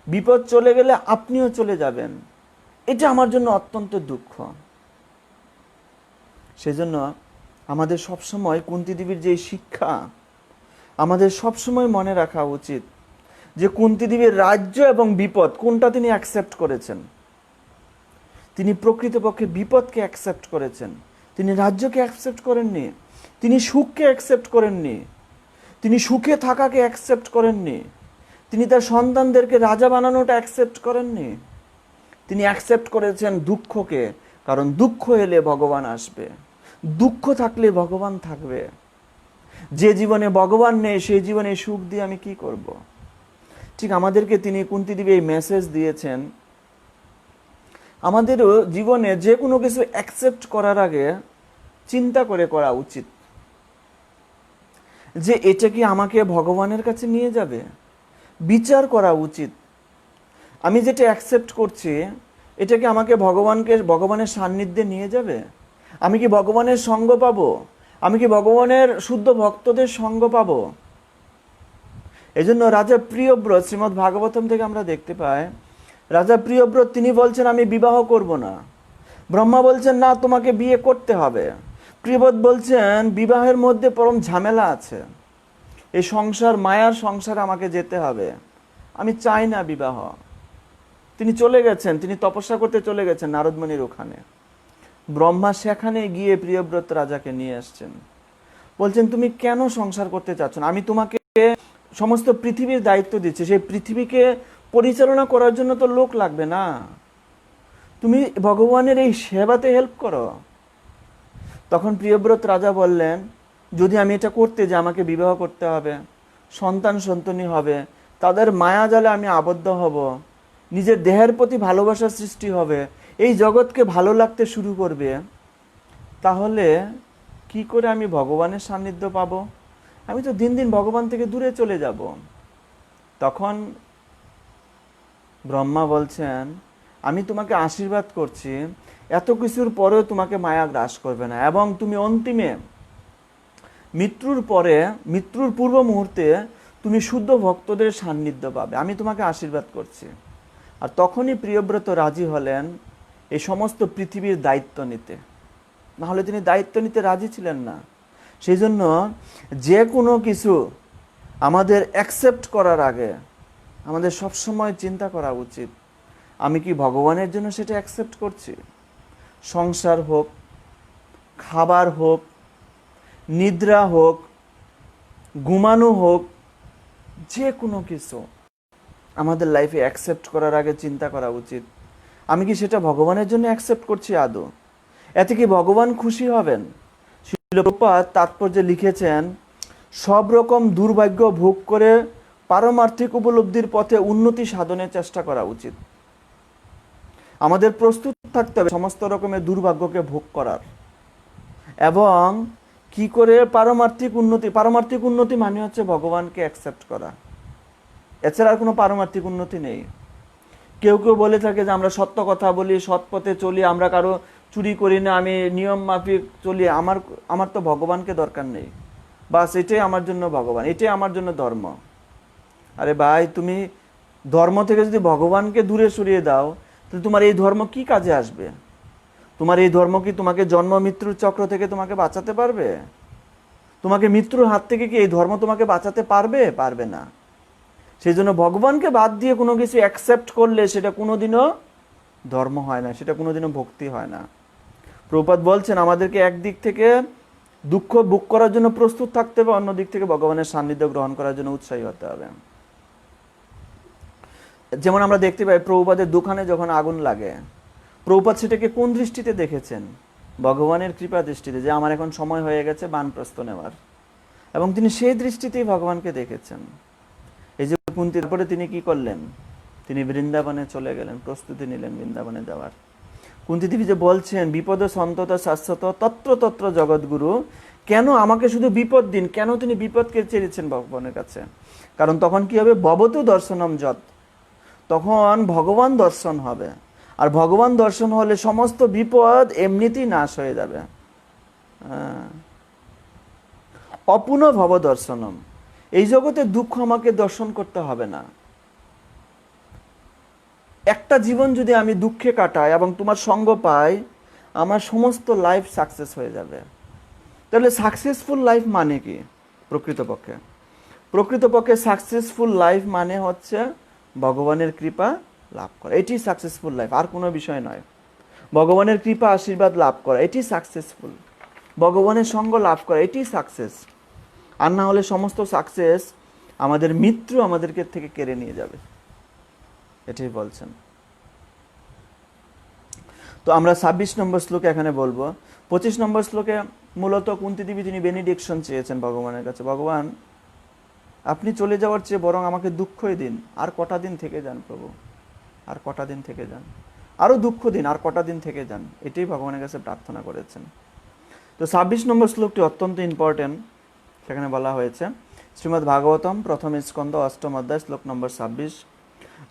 বিপদ চলে গেলে আপনিও চলে যাবেন। এটা আমার জন্য অত্যন্ত দুঃখ। সেজন্য আমাদের সবসময় কুন্তী দেবীর যে শিক্ষা, আমাদের সবসময় মনে রাখা উচিত যে কুন্তী দেবীর রাজ্য এবং বিপদ কোনটা তিনি অ্যাকসেপ্ট করেছেন। তিনি প্রকৃতপক্ষে বিপদকে অ্যাকসেপ্ট করেছেন, তিনি রাজ্যকে অ্যাকসেপ্ট করেননি, তিনি সুখকে অ্যাকসেপ্ট করেননি, তিনি সুখে থাকাকে অ্যাকসেপ্ট করেননি, তিনি তার সন্তানদেরকে রাজা বানানোটা অ্যাকসেপ্ট করেননি। তিনি অ্যাকসেপ্ট করেছেন দুঃখকে, কারণ দুঃখ এলে ভগবান আসবে, দুঃখ থাকলে ভগবান থাকবে। যে জীবনে ভগবান নেই সেই জীবনে সুখ দিয়ে আমি কি করব? ঠিক আমাদেরকে তিনি কুন্তী দেবী এই মেসেজ দিয়েছেন, আমাদেরও জীবনে যে কোনো কিছু অ্যাকসেপ্ট করার আগে চিন্তা করে করা উচিত যে এটা কি আমাকে ভগবানের কাছে নিয়ে যাবে। বিচার করা উচিত, আমি যেটা অ্যাকসেপ্ট করছি এটা কি আমাকে ভগবানের সান্নিধ্যে নিয়ে যাবে? আমি কি ভগবানের সঙ্গ পাবো? আমি কি ভগবানের শুদ্ধ ভক্তদের সঙ্গ পাবো? এজন্য রাজা প্রিয়ব্রত, শ্রীমদ্ ভাগবতম থেকে আমরা দেখতে পাই, রাজা প্রিয়ব্রত তিনি বলছেন আমি বিবাহ করব না। ব্রহ্মা বলছেন না, তোমাকে বিয়ে করতে হবে। প্রিয়ব্রত বলছেন বিবাহের মধ্যে পরম ঝামেলা আছে, এই সংসার, মায়ার সংসারে আমাকে যেতে হবে, আমি চাই না বিবাহ। তিনি চলে গেছেন, তিনি তপস্যা করতে চলে গেছেন নারদমণির ওখানে। ব্রহ্মা সেখানে গিয়ে প্রিয়ব্রত রাজাকে নিয়ে আসছেন, বলছেন তুমি কেন সংসার করতে চাচ্ছ না? আমি তোমাকে সমস্ত পৃথিবীর দায়িত্ব দিচ্ছি, সেই পৃথিবীকে পরিচালনা করার জন্য তো লোক লাগবে না, তুমি ভগবানের এই সেবাতে হেল্প করো। তখন প্রিয়ব্রত রাজা বললেন, যদি আমি এটা করতে যে আমাকে বিবাহ করতে হবে, সন্তান সন্ততি হবে, তাদের মায়া জালে আমি আবদ্ধ হব, নিজের দেহের প্রতি ভালোবাসার সৃষ্টি হবে, এই জগৎকে ভালো লাগতে শুরু করবে, তাহলে কি করে আমি ভগবানের সান্নিধ্য পাব? আমি তো দিন দিন ভগবান থেকে দূরে চলে যাব। তখন ব্রহ্মা বলছেন, আমি তোমাকে আশীর্বাদ করছি, এত কিছুর পরেও তোমাকে মায়া গ্রাস করবে না, এবং তুমি অন্তিমে মৃত্যুর পরে, মৃত্যুর পূর্ব মুহূর্তে তুমি শুদ্ধ ভক্তদের সান্নিধ্য পাবে, আমি তোমাকে আশীর্বাদ করছি। আর তখনই প্রিয়ব্রত রাজি হলেন এই সমস্ত পৃথিবীর দায়িত্ব নিতে, না হলে তিনি দায়িত্ব নিতে রাজি ছিলেন না। সেই জন্য যে কোনো কিছু আমাদের অ্যাকসেপ্ট করার আগে আমাদের সবসময় চিন্তা করা উচিত, আমি কি ভগবানের জন্য সেটা অ্যাকসেপ্ট করছি? সংসার হোক, খাবার হোক, নিদ্রা হোক, ঘুমানো হোক, যে কোনো কিছু আমাদের লাইফে অ্যাকসেপ্ট করার আগে চিন্তা করা উচিত, আমি কি সেটা ভগবানের জন্য অ্যাকসেপ্ট করছি আদৌ? এতে কি ভগবান খুশি হবেন? শ্রীল প্রভুপাদ তাৎপর্যে লিখেছেন, সব রকম দুর্ভাগ্য ভোগ করে পারমার্থিক উপলব্ধির পথে উন্নতি সাধনের চেষ্টা করা উচিত। আমাদের প্রস্তুত থাকতে হবে সমস্ত রকমের দুর্ভাগ্যকে ভোগ করার, এবং কি করে পারমার্থিক উন্নতি মানে হচ্ছে ভগবানকে অ্যাকসেপ্ট করা। এছাড়া আর কোনো পারমার্থিক উন্নতি নেই। কেউ কেউ বলে থাকে যে আমরা সত্য কথা বলি, সৎ পথে চলি, আমরা কারো চুরি করি না, আমি নিয়ম মাফিক চলি, আমার তো ভগবানকে দরকার নেই, বাস এটাই আমার জন্য ভগবান, এটাই আমার জন্য ধর্ম। আরে ভাই, তুমি ধর্ম থেকে যদি ভগবানকে দূরে সরিয়ে দাও, তাহলে তোমার এই ধর্ম কি কাজে আসবে? তোমার এই ধর্ম কি তোমাকে জন্ম মৃত্যুর চক্র থেকে তোমাকে বাঁচাতে পারবে? তোমাকে মৃত্যুর হাত থেকে কি এই ধর্ম তোমাকে বাঁচাতে পারবে? পারবে না। সেই জন্য ভগবানকে বাদ দিয়ে কোনো কিছু অ্যাকসেপ্ট করলে সেটা কোনোদিনও ধর্ম হয় না, সেটা কোনোদিনও ভক্তি হয় না। প্রভুপাদ বলছেন আমাদেরকে একদিক থেকে দুঃখ ভোগ করার জন্য প্রস্তুত থাকতে হবে, অন্য দিক থেকে ভগবানের সান্নিধ্য গ্রহণ করার জন্য উৎসাহী হতে হবে। যেমন আমরা দেখতে পাই প্রভুপাদের দোকানে যখন আগুন লাগে, প্রভুপাদ সেটাকে কোন দৃষ্টিতে দেখেছেন? ভগবানের কৃপা দৃষ্টিতে, যে আমার এখন সময় হয়ে গেছে বানপ্রস্থ নেওয়ার, এবং তিনি সেই দৃষ্টিতেই ভগবানকে দেখেছেন। এই যে কুন্তির পরে তিনি কি করলেন? তিনি বৃন্দাবনে চলে গেলেন, প্রস্তুতি নিলেন বৃন্দাবনে যাওয়ার। কুন্তি দেবী যে বলছেন বিপদ সন্তত শাশ্বত তত্র তত্র জগৎগুরু, কেন আমাকে শুধু বিপদ দিন? কেন তিনি বিপদকে চেয়েছেন ভগবানের কাছে? কারণ তখন কি হবে? ভবতু দর্শনম যত, তখন ভগবান দর্শন হবে, আর ভগবান দর্শন হলে সমস্ত বিপদ এমনিতেই নাশ হয়ে যাবে। অপুন ভব দর্শনম, এই জগতে দুঃখ আমাকে দর্শন করতে হবে না। একটা জীবন যদি আমি দুঃখে কাটাই এবং তোমার সঙ্গ পাই, আমার সমস্ত লাইফ সাকসেস হয়ে যাবে। তাহলে সাকসেসফুল লাইফ মানে কি? প্রকৃতপক্ষে সাকসেসফুল লাইফ মানে হচ্ছে ভগবানের কৃপা লাভ করা, এটি সাকসেসফুল লাইফ, আর কোনো বিষয় নয়। ভগবানের কৃপা আশীর্বাদ লাভ করা, এটি সাকসেসফুল। ভগবানের সঙ্গ লাভ করা, এটি সাকসেস। আর না হলে সমস্ত সাকসেস আমাদের মৃত্যু আমাদেরকে থেকে কেড়ে নিয়ে যাবে, এটাই বলছেন। তো আমরা 26 নম্বর শ্লোকে এখানে বলবো। 25 নম্বর শ্লোকে মূলত কুন্তি দেবী তিনি বেনিডিকশন চেয়েছেন ভগবানের কাছে, ভগবান আপনি চলে যাওয়ার চেয়ে বরং আমাকে দুঃখই দিন, আর কটা দিন থেকে যান প্রভু, আর কটা দিন থেকে যান, আরও দুঃখ দিন, আর কটা দিন থেকে যান, এটাই ভগবানের কাছে প্রার্থনা করেছেন। তো 26 নম্বর শ্লোকটি অত্যন্ত ইম্পর্টেন্ট। সেখানে বলা হয়েছে শ্রীমদ্ ভাগবতম প্রথম স্কন্ধ অষ্টম অধ্যায় শ্লোক নম্বর 26,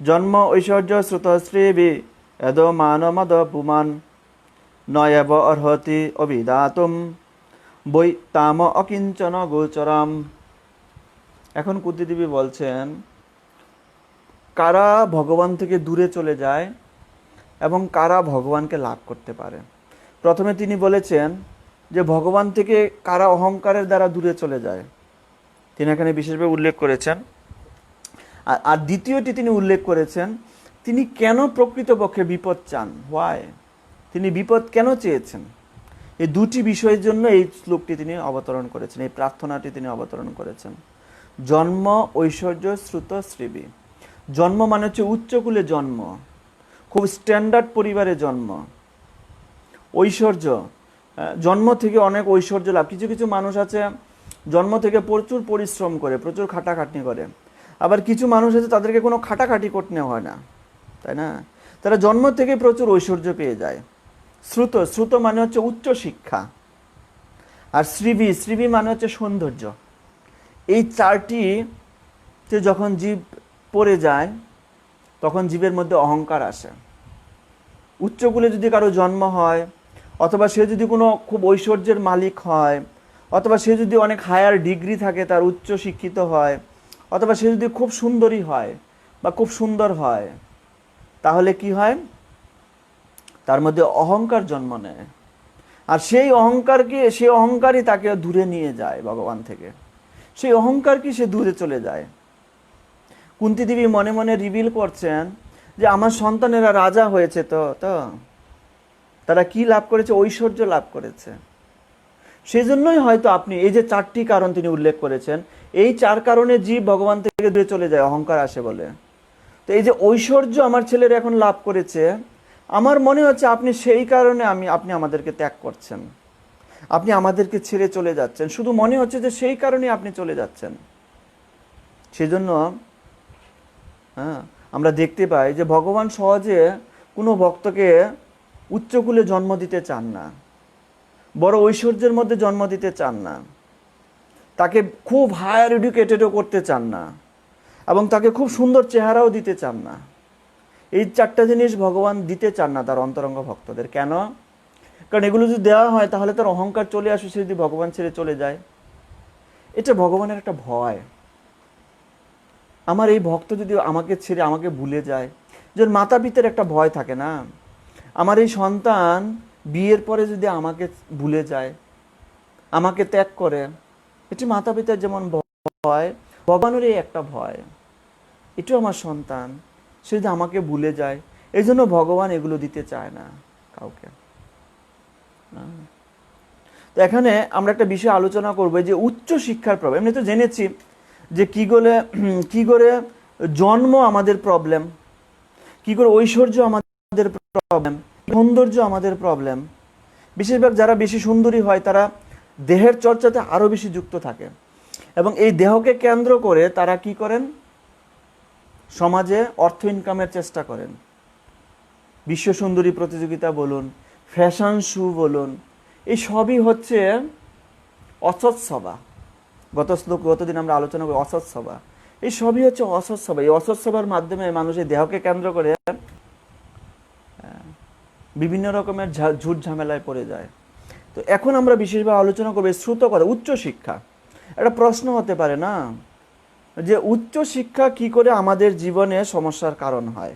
জন্ম ঐশ্বর্য শ্রুতশ্রীবি এদ মানমদ পুমান নয়ব অর্হতি অবিদাতুম বৈ তাম অকিঞ্চন গোচরম। এখন কুন্তি দেবী বলছেন কারা ভগবান থেকে দূরে চলে যায় এবং কারা ভগবানকে লাভ করতে পারে। প্রথমে তিনি বলেছেন যে ভগবান থেকে কারা অহংকারের দ্বারা দূরে চলে যায়, তিনি এখানে বিশেষভাবে উল্লেখ করেছেন। আর দ্বিতীয়টি তিনি উল্লেখ করেছেন তিনি কেন প্রকৃতপক্ষে বিপদ চান, হোয়াই, তিনি বিপদ কেন চেয়েছেন। এই দুটি বিষয়ের জন্য এই শ্লোকটি তিনি অবতরণ করেছেন, এই প্রার্থনাটি তিনি অবতরণ করেছেন। জন্ম ঐশ্বর্য শ্রুত শ্রীবি, জন্ম মানে হচ্ছে উচ্চকুলে জন্ম, খুব স্ট্যান্ডার্ড পরিবারে জন্ম। ঐশ্বর্য, জন্ম থেকে অনেক ঐশ্বর্য লাভ। কিছু কিছু মানুষ আছে জন্ম থেকে প্রচুর পরিশ্রম করে, প্রচুর খাটাখাটনি করে, আবার কিছু মানুষ আছে তাদেরকে কোনো খাটাখাটি করতে হয় না, তাই না? তারা জন্ম থেকে প্রচুর ঐশ্বর্য পেয়ে যায়। শ্রুত মানে হচ্ছে উচ্চ শিক্ষা, আর শ্রীবি মানে হচ্ছে সৌন্দর্য। এই চারটিতে যখন জীব পড়ে যায় তখন জীবের মধ্যে অহংকার আসে। উচ্চকুলে যদি কারো জন্ম হয়, অথবা সে যদি কোনো খুব ঐশ্বর্যের মালিক হয়, অথবা সে যদি অনেক হায়ার ডিগ্রি থাকে, তার উচ্চ শিক্ষিত হয়, অথবা সে যদি খুব সুন্দরী হয় বা খুব সুন্দর হয়, তাহলে কি হয়? তার মধ্যে অহংকার জন্ম নেয়, আর সেই অহংকারই তাকে দূরে নিয়ে যায় ভগবান থেকে। সেই অহংকার কি সে দূরে চলে যায়। কুন্তি দেবী মনে মনে রিভিল করছেন যে আমার সন্তানেরা রাজা হয়েছে, তো তারা কি লাভ করেছে? ঐশ্বর্য লাভ করেছে। সেই জন্যই হয়তো আপনি এই যে চারটি কারণ তিনি উল্লেখ করেছেন, এই চার কারণে জীব ভগবান থেকে দূরে চলে যায়, অহংকার আসে বলে। তো এই যে ঐশ্বর্য আমার ছেলেরা এখন লাভ করেছে, আমার মনে হচ্ছে আপনি সেই কারণে আপনি আমাদেরকে ত্যাগ করছেন, আপনি আমাদেরকে ছেড়ে চলে যাচ্ছেন, শুধু মনে হচ্ছে যে সেই কারণে আপনি চলে যাচ্ছেন। সেজন্য হ্যাঁ, আমরা দেখতে পাই যে ভগবান সহজে কোনো ভক্তকে উচ্চকুলে জন্ম দিতে চান না, বড় ঐশ্বর্যের মধ্যে জন্ম দিতে চান না, তাকে খুব হায়ার এডুকেটেডও করতে চান না, এবং তাকে খুব সুন্দর চেহারাও দিতে চান না। এই চারটা জিনিস ভগবান দিতে চান না তার অন্তরঙ্গ ভক্তদের। কেন? কারণ এগুলো যদি দেওয়া হয় তাহলে তার অহংকার চলে আসে, সে যদি ভগবান ছেড়ে চলে যায়। এটা ভগবানের একটা ভয়। আমার এই ভক্ত যদি আমাকে ছেড়ে আমাকে ভুলে যায়, যেমন মাতা পিতার একটা ভয় থাকে না, আমার এই সন্তান বিয়ের পরে যদি আমাকে ভুলে যায়, আমাকে ত্যাগ করে, এটি মাতা পিতার যেমন ভয়, ভগবানেরই একটা ভয়, এটাও আমার সন্তান, সে যদি আমাকে ভুলে যায়। এই জন্য ভগবান এগুলো দিতে চায় না কাউকে। তো এখানে আমরা একটা বিষয় আলোচনা করবো, যে উচ্চ শিক্ষার প্রবলেম। এমনি তো জেনেছি যে কি করে জন্ম আমাদের প্রবলেম, কি করে ঐশ্বর্য আমাদের প্রবলেম, সৌন্দর্য আমাদের প্রবলেম। বেশিরভাগ যারা বেশি সুন্দরী হয় তারা দেহের চর্চাতে আরো বেশি যুক্ত থাকে, এবং এই দেহকে কেন্দ্র করে তারা কি করেন, সমাজে অর্থ ইনকামের চেষ্টা করেন। বিশ্ব সুন্দরী প্রতিযোগিতা বলুন, ফ্যাশন শো বলুন, এই সবই হচ্ছে অসৎসভা। গতদিন আমরা আলোচনা করি অসৎসভা। এই সবই হচ্ছে অসৎসভা। এই অসৎসভার মাধ্যমে মানুষের দেহকে কেন্দ্র করে বিভিন্ন রকমের ঝুট ঝামেলায় পড়ে যায়। তো এখন আমরা বিশেষভাবে আলোচনা করবো শ্রুত কথা, উচ্চ শিক্ষা। একটা প্রশ্ন হতে পারে না, যে উচ্চ শিক্ষা কি করে আমাদের জীবনে সমস্যার কারণ হয়?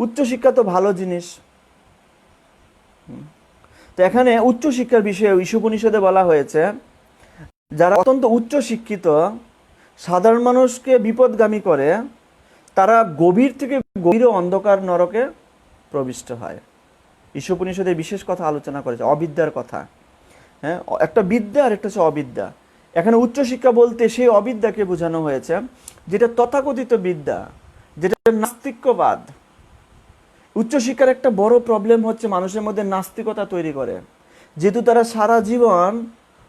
উচ্চ শিক্ষা তো ভালো জিনিস। তো এখানে উচ্চ শিক্ষার বিষয়ে ঈশোপনিষদে বলা হয়েছে, যারা অত্যন্ত উচ্চ শিক্ষিত সাধারণ মানুষকে বিপদগামী করে, তারা গভীর থেকে গভীর অন্ধকার নরকে প্রবিষ্ট হয়। ঈশোপনিষদে বিশেষ কথা আলোচনা করেছে, অবিদ্যার কথা। হ্যাঁ, একটা বিদ্যা আর একটা হচ্ছে অবিদ্যা। এখানে উচ্চশিক্ষা বলতে সেই অবিদ্যাকে বোঝানো হয়েছে যেটা তথাকথিত বিদ্যা, যেটা নাস্তিক্যবাদ। উচ্চশিক্ষার একটা বড় প্রবলেম হচ্ছে মানুষের মধ্যে নাস্তিকতা তৈরি করে। যেহেতু তারা সারা জীবন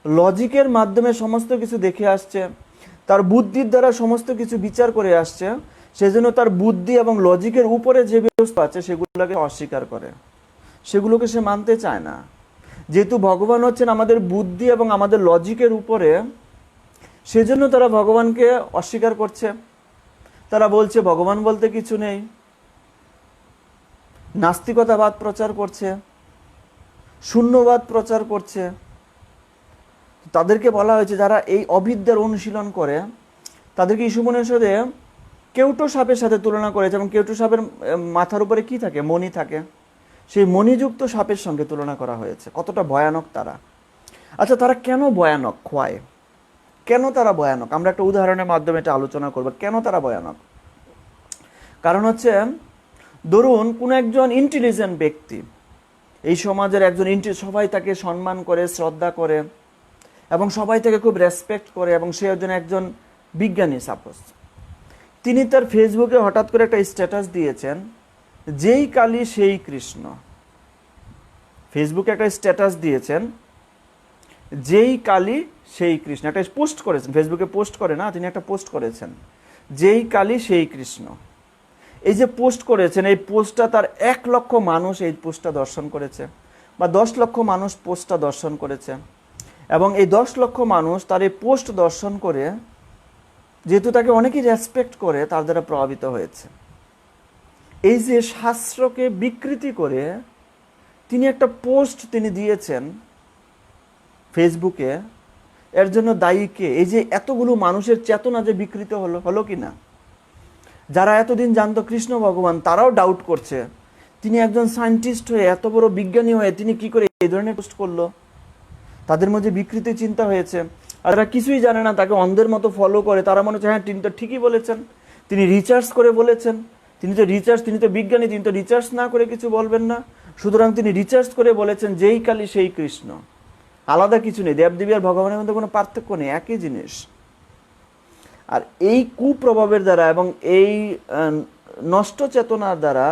লজিকের মাধ্যমে সমস্ত কিছু দেখে আসছে, তার বুদ্ধির দ্বারা সমস্ত কিছু বিচার করে আসছে, সেজন্য তার বুদ্ধি এবং লজিকের উপরে যে ব্যবস্থা আছে সেগুলোকে অস্বীকার করে, সেগুলোকে সে মানতে চায় না। যেহেতু ভগবান হচ্ছেন আমাদের বুদ্ধি এবং আমাদের লজিকের উপরে, সেজন্য তারা ভগবানকে অস্বীকার করছে। তারা বলছে ভগবান বলতে কিছু নেই, নাস্তিকতাবাদ প্রচার করছে, শূন্যবাদ প্রচার করছে। তাদেরকে বলা হয়েছে যারা এই অবিদ্যার অনুশীলন করে, তাদেরকে ঈশোপনিষদে কেউটো সাপের সাথে তুলনা করেছে, এবং কেউটো সাপের মাথার উপরে কি থাকে, মণি থাকে, সেই মণিযুক্ত সাপের সঙ্গে তুলনা করা হয়েছে। কতটা ভয়ানক তারা। আচ্ছা, তারা কেন ভয়ানক হয়? কেন তারা ভয়ানক? আমরা একটা উদাহরণের মাধ্যমে এটা আলোচনা করব কেন তারা ভয়ানক। কারণ হচ্ছে, ধরুন কোন একজন ইন্টেলিজেন্ট ব্যক্তি, এই সমাজের একজন সবাই তাকে সম্মান করে, শ্রদ্ধা করে, এবং সবাই তাকে খুব রেসপেক্ট করে, এবং সে একজন বিজ্ঞানী সাপোজ। তিনি তার ফেসবুকে হঠাৎ করে একটা স্ট্যাটাস দিয়েছেন, যেই কালী সেই কৃষ্ণ। ফেসবুকে একটা স্ট্যাটাস দিয়েছেন, যেই কালী সেই কৃষ্ণ। একটা পোস্ট করেছেন, ফেসবুকে পোস্ট করে না, তিনি একটা পোস্ট করেছেন, যেই কালী সেই কৃষ্ণ। এই যে পোস্ট করেছেন, এই পোস্টটা তার 1 লক্ষ মানুষ এই পোস্টটা দর্শন করেছে, বা 10 লক্ষ মানুষ পোস্টটা দর্শন করেছে। এবং এই 10 লক্ষ মানুষ তার এই পোস্ট দর্শন করে, যেহেতু তাকে অনেকেই রেসপেক্ট করে, তার দ্বারা প্রভাবিত হয়েছে। এই যে শাস্ত্রকে বিকৃতি করে তিনি একটা পোস্ট তিনি দিয়েছেন ফেসবুকে, এর জন্য দায়ী কে? এই যে এতগুলো মানুষের চেতনা যে বিকৃত হলো কি না? যারা এতদিন জানতো কৃষ্ণ ভগবান, তারাও ডাউট করছে, তিনি একজন সায়েন্টিস্ট হয়ে, এত বড় বিজ্ঞানী হয়ে তিনি কি করে এই ধরনের পোস্ট করলো? তাদের মধ্যে বিকৃতি চিন্তা হয়েছে। আর তারা কিছুই জানে না, তাকে অন্ধের মতো ফলো করে। তারা মনে হচ্ছে হ্যাঁ, তিনি তো ঠিকই বলেছেন, তিনি রিসার্চ করে বলেছেন, তিনি তো বিজ্ঞানী, তিনি তো রিসার্চ না করে কিছু বলবেন না। সুতরাং তিনি রিসার্চ করে বলেছেন যেই কালী সেই কৃষ্ণ, আলাদা কিছু নেই। দেবদেবী আর ভগবানের মধ্যে কোনো পার্থক্য নেই, একই জিনিস। আর এই কুপ্রভাবের দ্বারা এবং এই নষ্ট চেতনার দ্বারা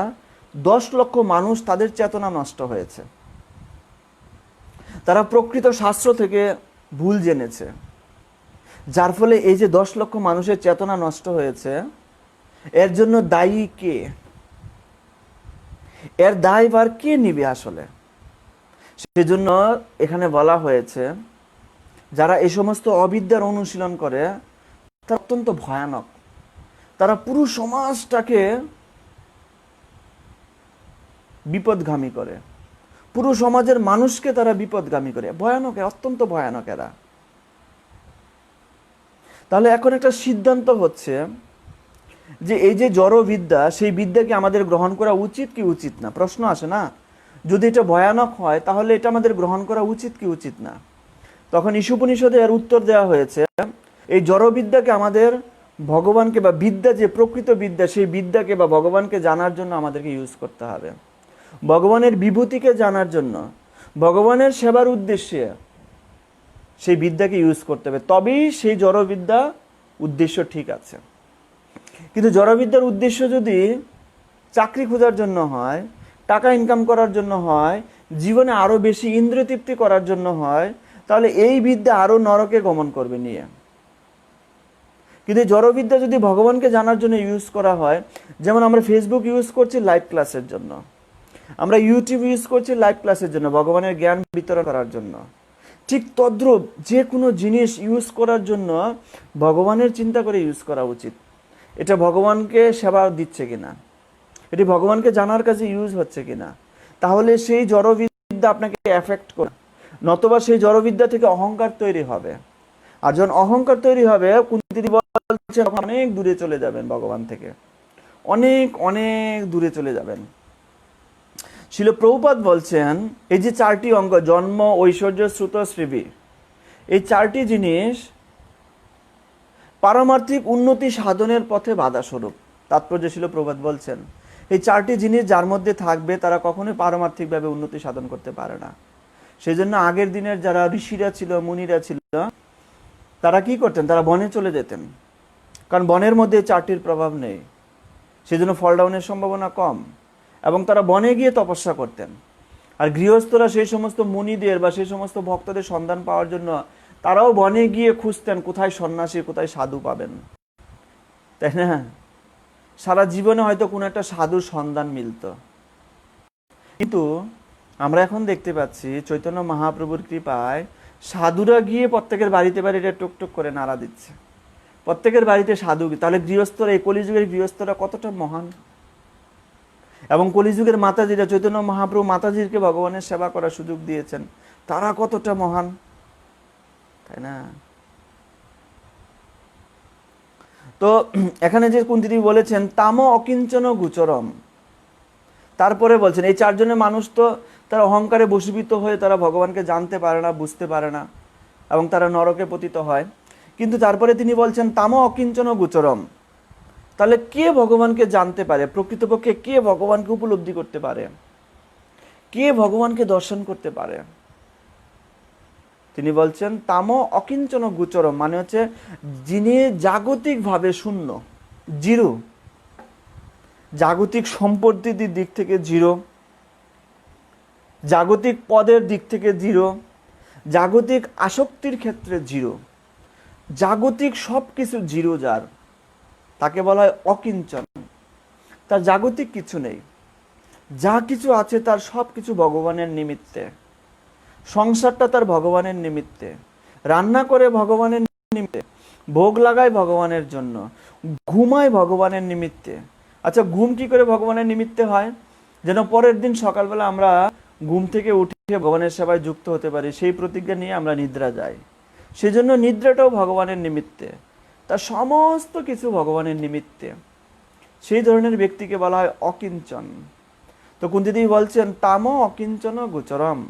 10 লক্ষ মানুষ তাদের চেতনা নষ্ট হয়েছে, তারা প্রকৃত শাস্ত্র থেকে ভুল জেনেছে, যার ফলে এই যে 10 লক্ষ মানুষের চেতনা নষ্ট হয়েছে, এর জন্য দায়ী কে? এর দায়ভার কে নিবে আসলে? সেজন্য এখানে বলা হয়েছে যারা এই সমস্ত অবিদ্যার অনুশীলন করে তারা অত্যন্ত ভয়ানক, তারা পুরো সমাজটাকে বিপদগামী করে, পুরো সমাজের মানুষকে তারা বিপদগামী করে। ভয়ানক, অত্যন্ত ভয়ানক এরা। তাহলে এখন একটা সিদ্ধান্ত হচ্ছে যে এই যে জড়বিদ্যা, সেই বিদ্যাকে আমাদের গ্রহণ করা উচিত কি উচিত না? প্রশ্ন আসে না? যদি এটা ভয়ানক হয় তাহলে এটা আমাদের গ্রহণ করা উচিত কি উচিত না? তখন ঈশোপনিষদে এর উত্তর দেওয়া হয়েছে, এই জড়বিদ্যাকে আমাদের ভগবানকে বা বিদ্যা, যে প্রকৃত বিদ্যা, সেই বিদ্যাকে বা ভগবানকে জানার জন্য আমাদেরকে ইউজ করতে হবে। ভগবানের বিভূতিকে জানার জন্য, ভগবানের সেবার উদ্দেশ্যে সেই বিদ্যাকে ইউজ করতে হবে, তবেই সেই জড়বিদ্যা উদ্দেশ্য ঠিক আছে। কিন্তু জড়বিদ্যার উদ্দেশ্য যদি চাকরি খোঁজার জন্য হয়, টাকা ইনকাম করার জন্য হয়, জীবনে আরো বেশি ইন্দ্রিয়তৃপ্তি করার জন্য হয়, তাহলে এই বিদ্যা আরো নরকে গমন করবে নিয়ে। কিন্তু জড়বিদ্যা যদি ভগবানকে জানার জন্য ইউজ করা হয়, যেমন আমরা ফেসবুক ইউজ করছি লাইভ ক্লাসের জন্য, আমরা ইউটিউব ইউজ করছি লাইভ ক্লাসের জন্য, ভগবানের জ্ঞান বিতরণ করার জন্য, ঠিক তদ্রূপ যে কোনো জিনিস ইউজ করার জন্য ভগবানের চিন্তা করে ইউজ করা উচিত। এটা ভগবানকে সেবা দিচ্ছে কিনা, এটি ভগবানকে জানার কাজে ইউজ হচ্ছে কিনা, তাহলে সেই জড়বিদ্যা আপনাকে এফেক্ট করে, নতবা সেই জড়বিদ্যা থেকে অহংকার তৈরি হবে। আর যখন অহংকার তৈরি হবে, কুন্তি বলছেন অনেক দূরে চলে যাবেন ভগবান থেকে, অনেক অনেক দূরে চলে যাবেন। শিল প্রভুপাদ বলছেন এই যে 4টি অঙ্গ, জন্ম, ঐশ্বর্য, শ্রুত, শ্রীবি, এই 4টি জিনিস পারমার্থিক উন্নতি সাধনের পথে বাধা স্বরূপ। তাৎপর্য শিল প্রভুপাদ বলছেন এই 4টি জিনিস যার মধ্যে থাকবে তারা কখনোই পারমার্থিকভাবে উন্নতি সাধন করতে পারে না। সেই জন্য আগের দিনের যারা ঋষিরা ছিল, মুনিরা ছিল, তারা কি করতেন? তারা বনে চলে যেতেন, কারণ বনের মধ্যে 4টির প্রভাব নেই, সেজন্য ফল ডাউনের সম্ভাবনা কম, এবং তারা বনে গিয়ে তপস্যা করতেন। আর গৃহস্থরা সেই সমস্ত মুনিদের বা সেই সমস্ত ভক্তদের সন্ধান পাওয়ার জন্য তারাও বনে গিয়ে খুঁজতেন কোথায় সন্ন্যাসী, কোথায় সাধু পাবেন, তাই না? সারা জীবনে হয়তো কোনো একটা সাধুর সন্ধান মিলত। কিন্তু আমরা এখন দেখতে পাচ্ছি চৈতন্য মহাপ্রভুর কৃপায় সাধুরা গিয়ে প্রত্যেকের বাড়িতে বাড়িতে টুকটুক করে নাড়া দিচ্ছে, প্রত্যেকের বাড়িতে সাধু। তাহলে গৃহস্থরা, এই কলিযুগের গৃহস্থরা কতটা মহান, এবং কলিযুগের মাতাজিরা, চৈতন্য মহাপ্রভু মাতাজিরকে ভগবানের সেবা করার সুযোগ দিয়েছেন, তারা কতটা মহান, তাই না? তো এখানে যে কুন্তিদেবী বলেছেন তাম অকিঞ্চন গোচরম, তারপরে বলছেন এই 4 জনের মানুষ তো তারা অহংকারে বশীভূত হয়ে তারা ভগবানকে জানতে পারে না, বুঝতে পারে না, এবং তারা নরকে পতিত হয়। কিন্তু তারপরে তিনি বলছেন তাম অকিঞ্চন গোচরম, তাহলে কে ভগবানকে জানতে পারে? প্রকৃতপক্ষে কে ভগবানকে উপলব্ধি করতে পারে? কে ভগবানকে দর্শন করতে পারে? তিনি বলছেন তাম অকিঞ্চন গোচরম, মানে হচ্ছে যিনি জাগতিকভাবে শূন্য, জিরো, জাগতিক সম্পত্তির দিক থেকে জিরো, জাগতিক পদের দিক থেকে জিরো, জাগতিক আসক্তির ক্ষেত্রে জিরো, জাগতিক সব কিছু জিরো, যার, তাকে বলা হয় অকিঞ্চন। তার জাগতিক কিছু নেই, যা কিছু আছে তার সব কিছু ভগবানের নিমিত্তে। সংসারটা তার ভগবানের নিমিত্তে, রান্না করে ভগবানের নিমিত্তে, ভোগ লাগায় ভগবানের জন্য, ঘুমায় ভগবানের নিমিত্তে। আচ্ছা, ঘুম কি করে ভগবানের নিমিত্তে হয়? যেন পরের দিন সকালবেলা আমরা ঘুম থেকে উঠে ভগবানের সেবায় যুক্ত হতে পারি, সেই প্রতিজ্ঞা নিয়ে আমরা নিদ্রা যাই। সেজন্য নিদ্রাটাও ভগবানের নিমিত্তে, তার সমস্ত কিছু ভগবানের নিমিত্তে। সেই ধরনের ব্যক্তিকে বলা হয় অকিঞ্চন। তো কুন্তিদেবী বলছেন তাম অকিঞ্চন গোচরম,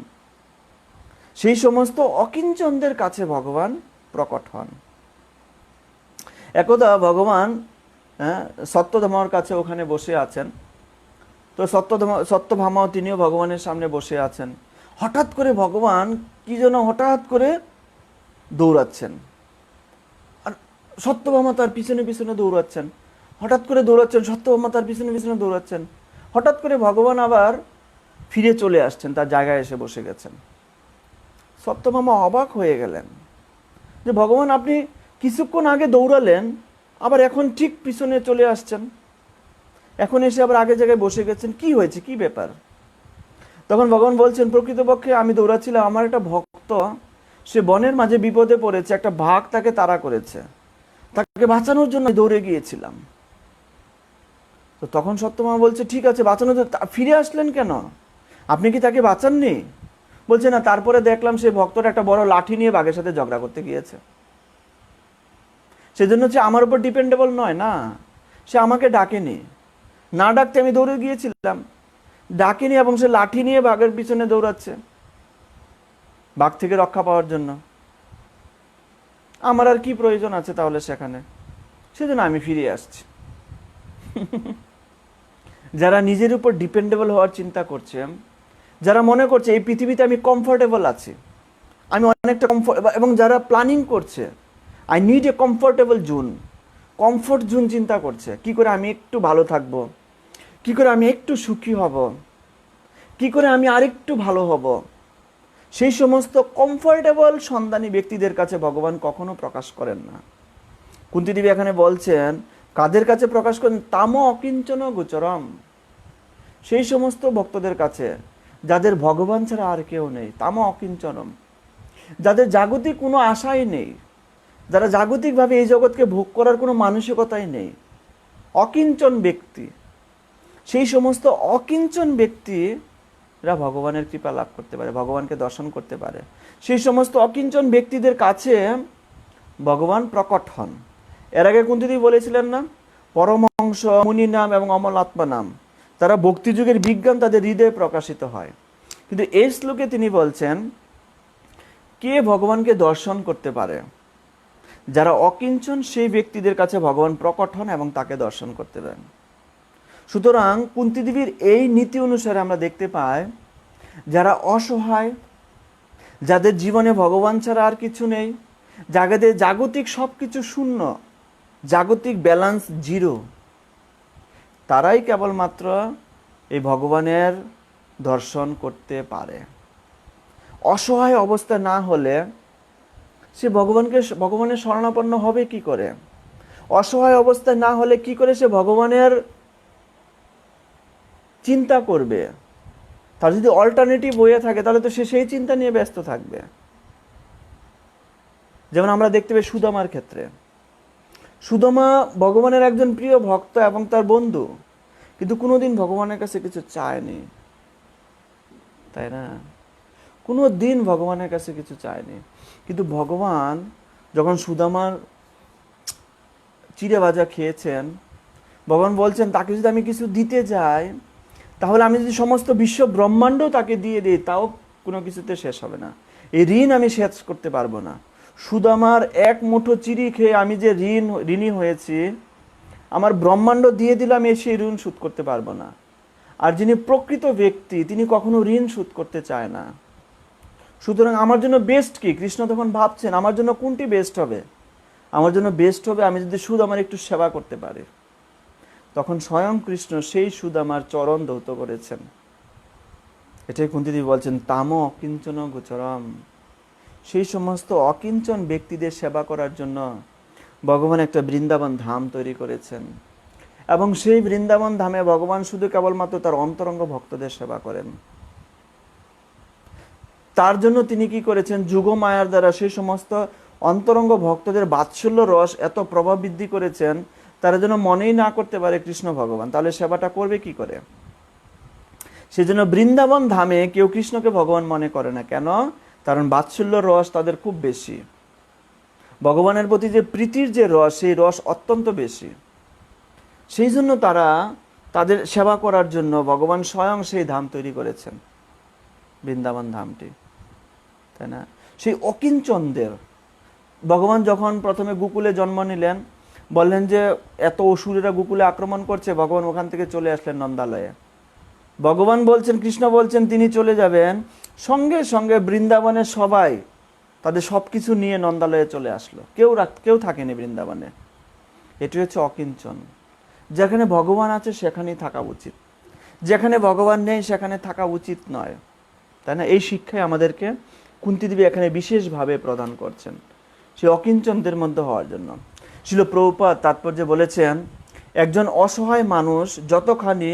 সেই সমস্ত অকিঞ্চনদের কাছে ভগবান প্রকট হন। একদা ভগবান সত্যধামার কাছে ওখানে বসে আছেন। তো সত্যভামাও তিনিও ভগবানের সামনে বসে আছেন। হঠাৎ করে ভগবান কি যেন হঠাৎ করে দৌড়াচ্ছেন, আর সত্যভামা তার পিছনে পিছনে দৌড়াচ্ছেন। হঠাৎ করে দৌড়াচ্ছেন, সত্যভামা তার পিছনে পিছনে দৌড়াচ্ছেন। হঠাৎ করে ভগবান আবার ফিরে চলে আসছেন, তার জায়গায় এসে বসে গেছেন। সত্যভামা অবাক হয়ে গেলেন যে ভগবান, আপনি কিছুক্ষণ আগে দৌড়ালেন, আবার এখন ঠিক পিছনে চলে আসছেন, এখন এসে আবার আগের জায়গায় বসে গেছেন, কি হয়েছে, কি ব্যাপার? তখন ভগবান বলছেন, প্রকৃতপক্ষে আমি দৌড়াচ্ছিলাম, আমার একটা ভক্ত সে বনের মাঝে বিপদে পড়েছে, একটা বাঘ তাকে তাড়া করেছে, তাকে বাঁচানোর জন্য দৌড়ে গিয়েছিলাম। তো তখন সত্যভামা বলছে, ঠিক আছে, বাঁচানো তো, ফিরে আসলেন কেন? আপনি কি তাকে বাঁচাননি? বলছে, না, তারপরে দেখলাম সে ভক্তটা একটা বড় লাঠি নিয়ে বাঘের সাথে ঝগড়া করতে গিয়েছে, সেজন্য সে আমার উপর ডিপেন্ডেবল নয়। না, সে আমাকে ডাকেনি, না ডাকতে আমি দৌড়ে গিয়েছিলাম, ডাকেনি, এবং সে লাঠি নিয়ে বাঘের পিছনে দৌড়াচ্ছে বাঘ থেকে রক্ষা পাওয়ার জন্য। আমার আর কি প্রয়োজন আছে তাহলে সেখানে? সেজন্য আমি ফিরে আসছি। যারা নিজের উপর ডিপেন্ডেবল হওয়ার চিন্তা করছে, যারা মনে করছে এই পৃথিবীতে আমি কমফোর্টেবল আছি, আমি অনেকটা কমফোর্ট, এবং যারা প্ল্যানিং করছে I need a comfortable zone, comfort zone চিন্তা করছে, কি করে আমি একটু ভালো থাকব, কি করে আমি একটু সুখী হব, কি করে আমি আরেকটু ভালো হব, সেই সমস্ত কমফোর্টেবল সন্ধানী ব্যক্তিদের কাছে ভগবান কখনো প্রকাশ করেন না। কুন্তী দেবী এখানে বলছেন, কাদের কাছে প্রকাশ করেন? তাম অকিঞ্চন গোচরম, সেই সমস্ত ভক্তদের কাছে যাদের ভগবান ছাড়া আর কেউ নেই। তাম অকিঞ্চনম, যাদের জাগতিক কোনো আশাই নেই, যারা জাগতিকভাবে এই জগৎকে ভোগ করার কোনো মানসিকতাই নেই, অকিঞ্চন ব্যক্তি, সেই সমস্ত অকিঞ্চন ব্যক্তিরা ভগবানের কৃপা লাভ করতে পারে, ভগবানকে দর্শন করতে পারে। সেই সমস্ত অকিঞ্চন ব্যক্তিদের কাছে ভগবান প্রকট হন। এর আগে কুন্তীদেবী বলেছিলেন না, পরমহংস, মুনি নাম এবং অমলাত্মা নাম, তারা ভক্তিযুগের বিজ্ঞান তাদের হৃদয়ে প্রকাশিত হয়। কিন্তু এই শ্লোকে তিনি বলছেন, কে ভগবানকে দর্শন করতে পারে? যারা অকিঞ্চন, সেই ব্যক্তিদের কাছে ভগবান প্রকট হন এবং তাকে দর্শন করতে দেন। সুতরাং কুন্তীদেবীর এই নীতি অনুসারে আমরা দেখতে পাই, যারা অসহায়, যাদের জীবনে ভগবান ছাড়া আর কিছু নেই, যাদের জাগতিক সব কিছু শূন্য, জাগতিক ব্যালেন্স জিরো, তারাই কেবলমাত্র এই ভগবানের দর্শন করতে পারে। অসহায় অবস্থা না হলে সে ভগবানের শরণাপন্ন হবে কি করে? অসহায় অবস্থায় না হলে কি করে সে ভগবানের চিন্তা করবে? তার যদি অল্টারনেটিভ হয়ে থাকে তাহলে তো সে সেই চিন্তা নিয়ে ব্যস্ত থাকবে। যেমন আমরা দেখতে পাই সুদামার ক্ষেত্রে, সুদামা ভগবানের একজন প্রিয় ভক্ত এবং তার বন্ধু, কিন্তু কোনোদিন ভগবানের কাছে কিছু চায়নি, তাই না? কোনো দিন ভগবানের কাছে কিছু চায়নি। কিন্তু ভগবান যখন সুদামার চিড়ে ভাজা খেয়েছেন, ভগবান বলছেন, তাকে যদি আমি কিছু দিতে যাই, তাহলে আমি যদি সমস্ত বিশ্ব ব্রহ্মাণ্ড তাকে দিয়ে দিই, তাও কোনো কিছুতে শেষ হবে না, এই ঋণ আমি শেষ করতে পারবো না। সুদামার এক মুঠো চিড়ি খেয়ে আমি যে ঋণী হয়েছি, আমার ব্রহ্মাণ্ড দিয়ে দিলে আমি সেই ঋণ শোধ করতে পারবো না। আর যিনি প্রকৃত ব্যক্তি, তিনি কখনো ঋণ শোধ করতে চায় না। সুতরাং আমার জন্য বেস্ট কি? কৃষ্ণ তখন ভাবছেন, আমার জন্য কোনটি বেস্ট হবে? আমার জন্য বেস্ট হবে আমি যদি সুদামার একটু সেবা করতে পারি। তখন স্বয়ং কৃষ্ণ সেই সুদামার চরণ ধৌত করেছেন। এটাই কুন্তীদেবী বলছেন, তাম অকিঞ্চন গোচরম, সেই সমস্ত অকিঞ্চন ব্যক্তিদের সেবা করার জন্য ভগবান একটা বৃন্দাবন ধাম তৈরি করেছেন, এবং সেই বৃন্দাবন ধামে ভগবান শুধু কেবলমাত্র তার অন্তরঙ্গ ভক্তদের সেবা করেন। তার জন্য তিনি কি করেছেন? যুগমায়ার দ্বারা সেই সমস্ত অন্তরঙ্গ ভক্তদের বাৎসল্য রস এত প্রভাব বৃদ্ধি করেছেন, তারা যেন মনেই না করতে পারে কৃষ্ণ ভগবান, তাহলে সেবাটা করবে কি করে? সেজন্য বৃন্দাবন ধামে কেউ কৃষ্ণকে ভগবান মনে করে না। কেন? কারণ বাৎসল্য রস তাদের খুব বেশি, ভগবানের প্রতি যে প্রীতির যে রস, সেই রস অত্যন্ত বেশি। সেই জন্য তারা তাদের সেবা করার জন্য ভগবান স্বয়ং সেই ধাম তৈরি করেছেন, বৃন্দাবন ধামটি, তাই না? সেই অকিঞ্চনদের ভগবান যখন প্রথমে গোকুলে জন্ম নিলেন, বললেন যে এত অসুরেরা গোকুলে আক্রমণ করছে, ভগবান ওখান থেকে চলে আসলেন নন্দালয়ে। ভগবান বলছেন, কৃষ্ণ বলছেন তিনি চলে যাবেন, সঙ্গে সঙ্গে বৃন্দাবনের সবাই তাদের সব কিছু নিয়ে নন্দালয়ে চলে আসলো, কেউ থাকেনি বৃন্দাবনে। এটি হচ্ছে অকিঞ্চন। যেখানে ভগবান আছে সেখানেই থাকা উচিত, যেখানে ভগবান নেই সেখানে থাকা উচিত নয়, তাই না? এই শিক্ষাই আমাদেরকে কুন্তী দেবী এখানে বিশেষভাবে প্রদান করছেন, সে অকিঞ্চনদের মধ্যে হওয়ার জন্য। শিল প্রভুপাদ তাৎপর্যে বলেছেন, একজন অসহায় মানুষ যতখানি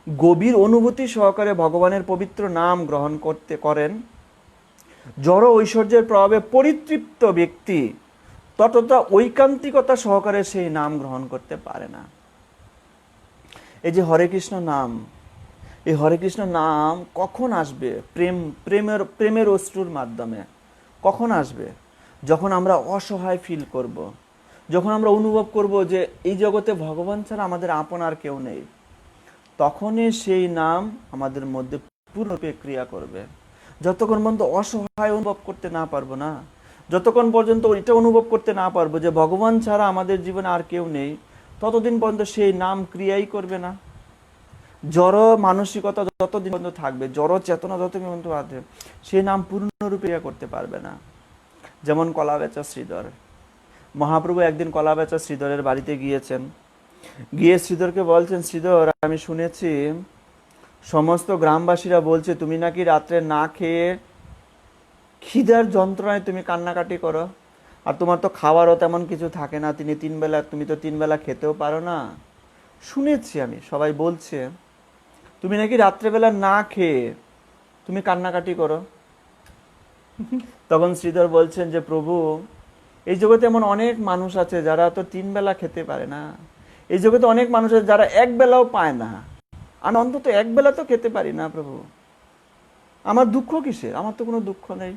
গভীর অনুভূতি সহকারে ভগবানের পবিত্র নাম গ্রহণ করেন, জড় ঐশ্বর্যের প্রভাবে পরিতৃপ্ত ব্যক্তি ততটা ঐকান্তিকতা সহকারে সেই নাম গ্রহণ করতে পারে না। এই যে হরে কৃষ্ণ নাম, এই হরে কৃষ্ণ নাম কখন আসবে? প্রেমের অশ্রুর মাধ্যমে। কখন আসবে? যখন আমরা অসহায় ফিল করব, যখন আমরা অনুভব করব যে এই জগতে ভগবান ছাড়া আমাদের আপন আর কেউ নেই, তখনই সেই নাম আমাদের মধ্যে পূর্ণরূপে ক্রিয়া করবে। যতক্ষণ পর্যন্ত অসহায় অনুভব করতে না পারবো না, যতক্ষণ পর্যন্ত এটা অনুভব করতে না পারবো যে ভগবান ছাড়া আমাদের জীবনে আর কেউ নেই, ততদিন পর্যন্ত সেই নাম ক্রিয়াই করবে না। জড় মানসিকতা যতদিন পর্যন্ত থাকবে, জড় চেতনা যতদিন পর্যন্ত আছে, সেই নাম পূর্ণরূপে ক্রিয়া করতে পারবে না। যেমন কলা বেচা শ্রীধর, মহাপ্রভু একদিন কলা বেচা শ্রীধরের বাড়িতে গিয়েছেন, গিয়ে শ্রীধরকে বলছেন, শ্রীধর, আমি শুনেছি সমস্ত গ্রামবাসীরা বলছে তুমি নাকি রাত্রে না খেয়ে খিদার যন্ত্রণায় তুমি কান্নাকাটি করো, আর তোমার তো খাওয়ারও তেমন কিছু থাকে না, তুমি তো তিন বেলা খেতেও পারো না। শুনেছি, আমি সবাই বলছে তুমি নাকি রাত্রেবেলা না খেয়ে তুমি কান্নাকাটি করো। তখন শ্রীধর বলছেন যে প্রভু, এই জগতে এমন অনেক মানুষ আছে যারা তো তিন বেলা খেতে পারে না, এই জগতে অনেক মানুষ আছে যারা এক বেলাও পায় না, আমি অন্তত এক বেলা তো খেতে পারি না প্রভু, আমার দুঃখ কিসের? আমার তো কোনো দুঃখ নেই।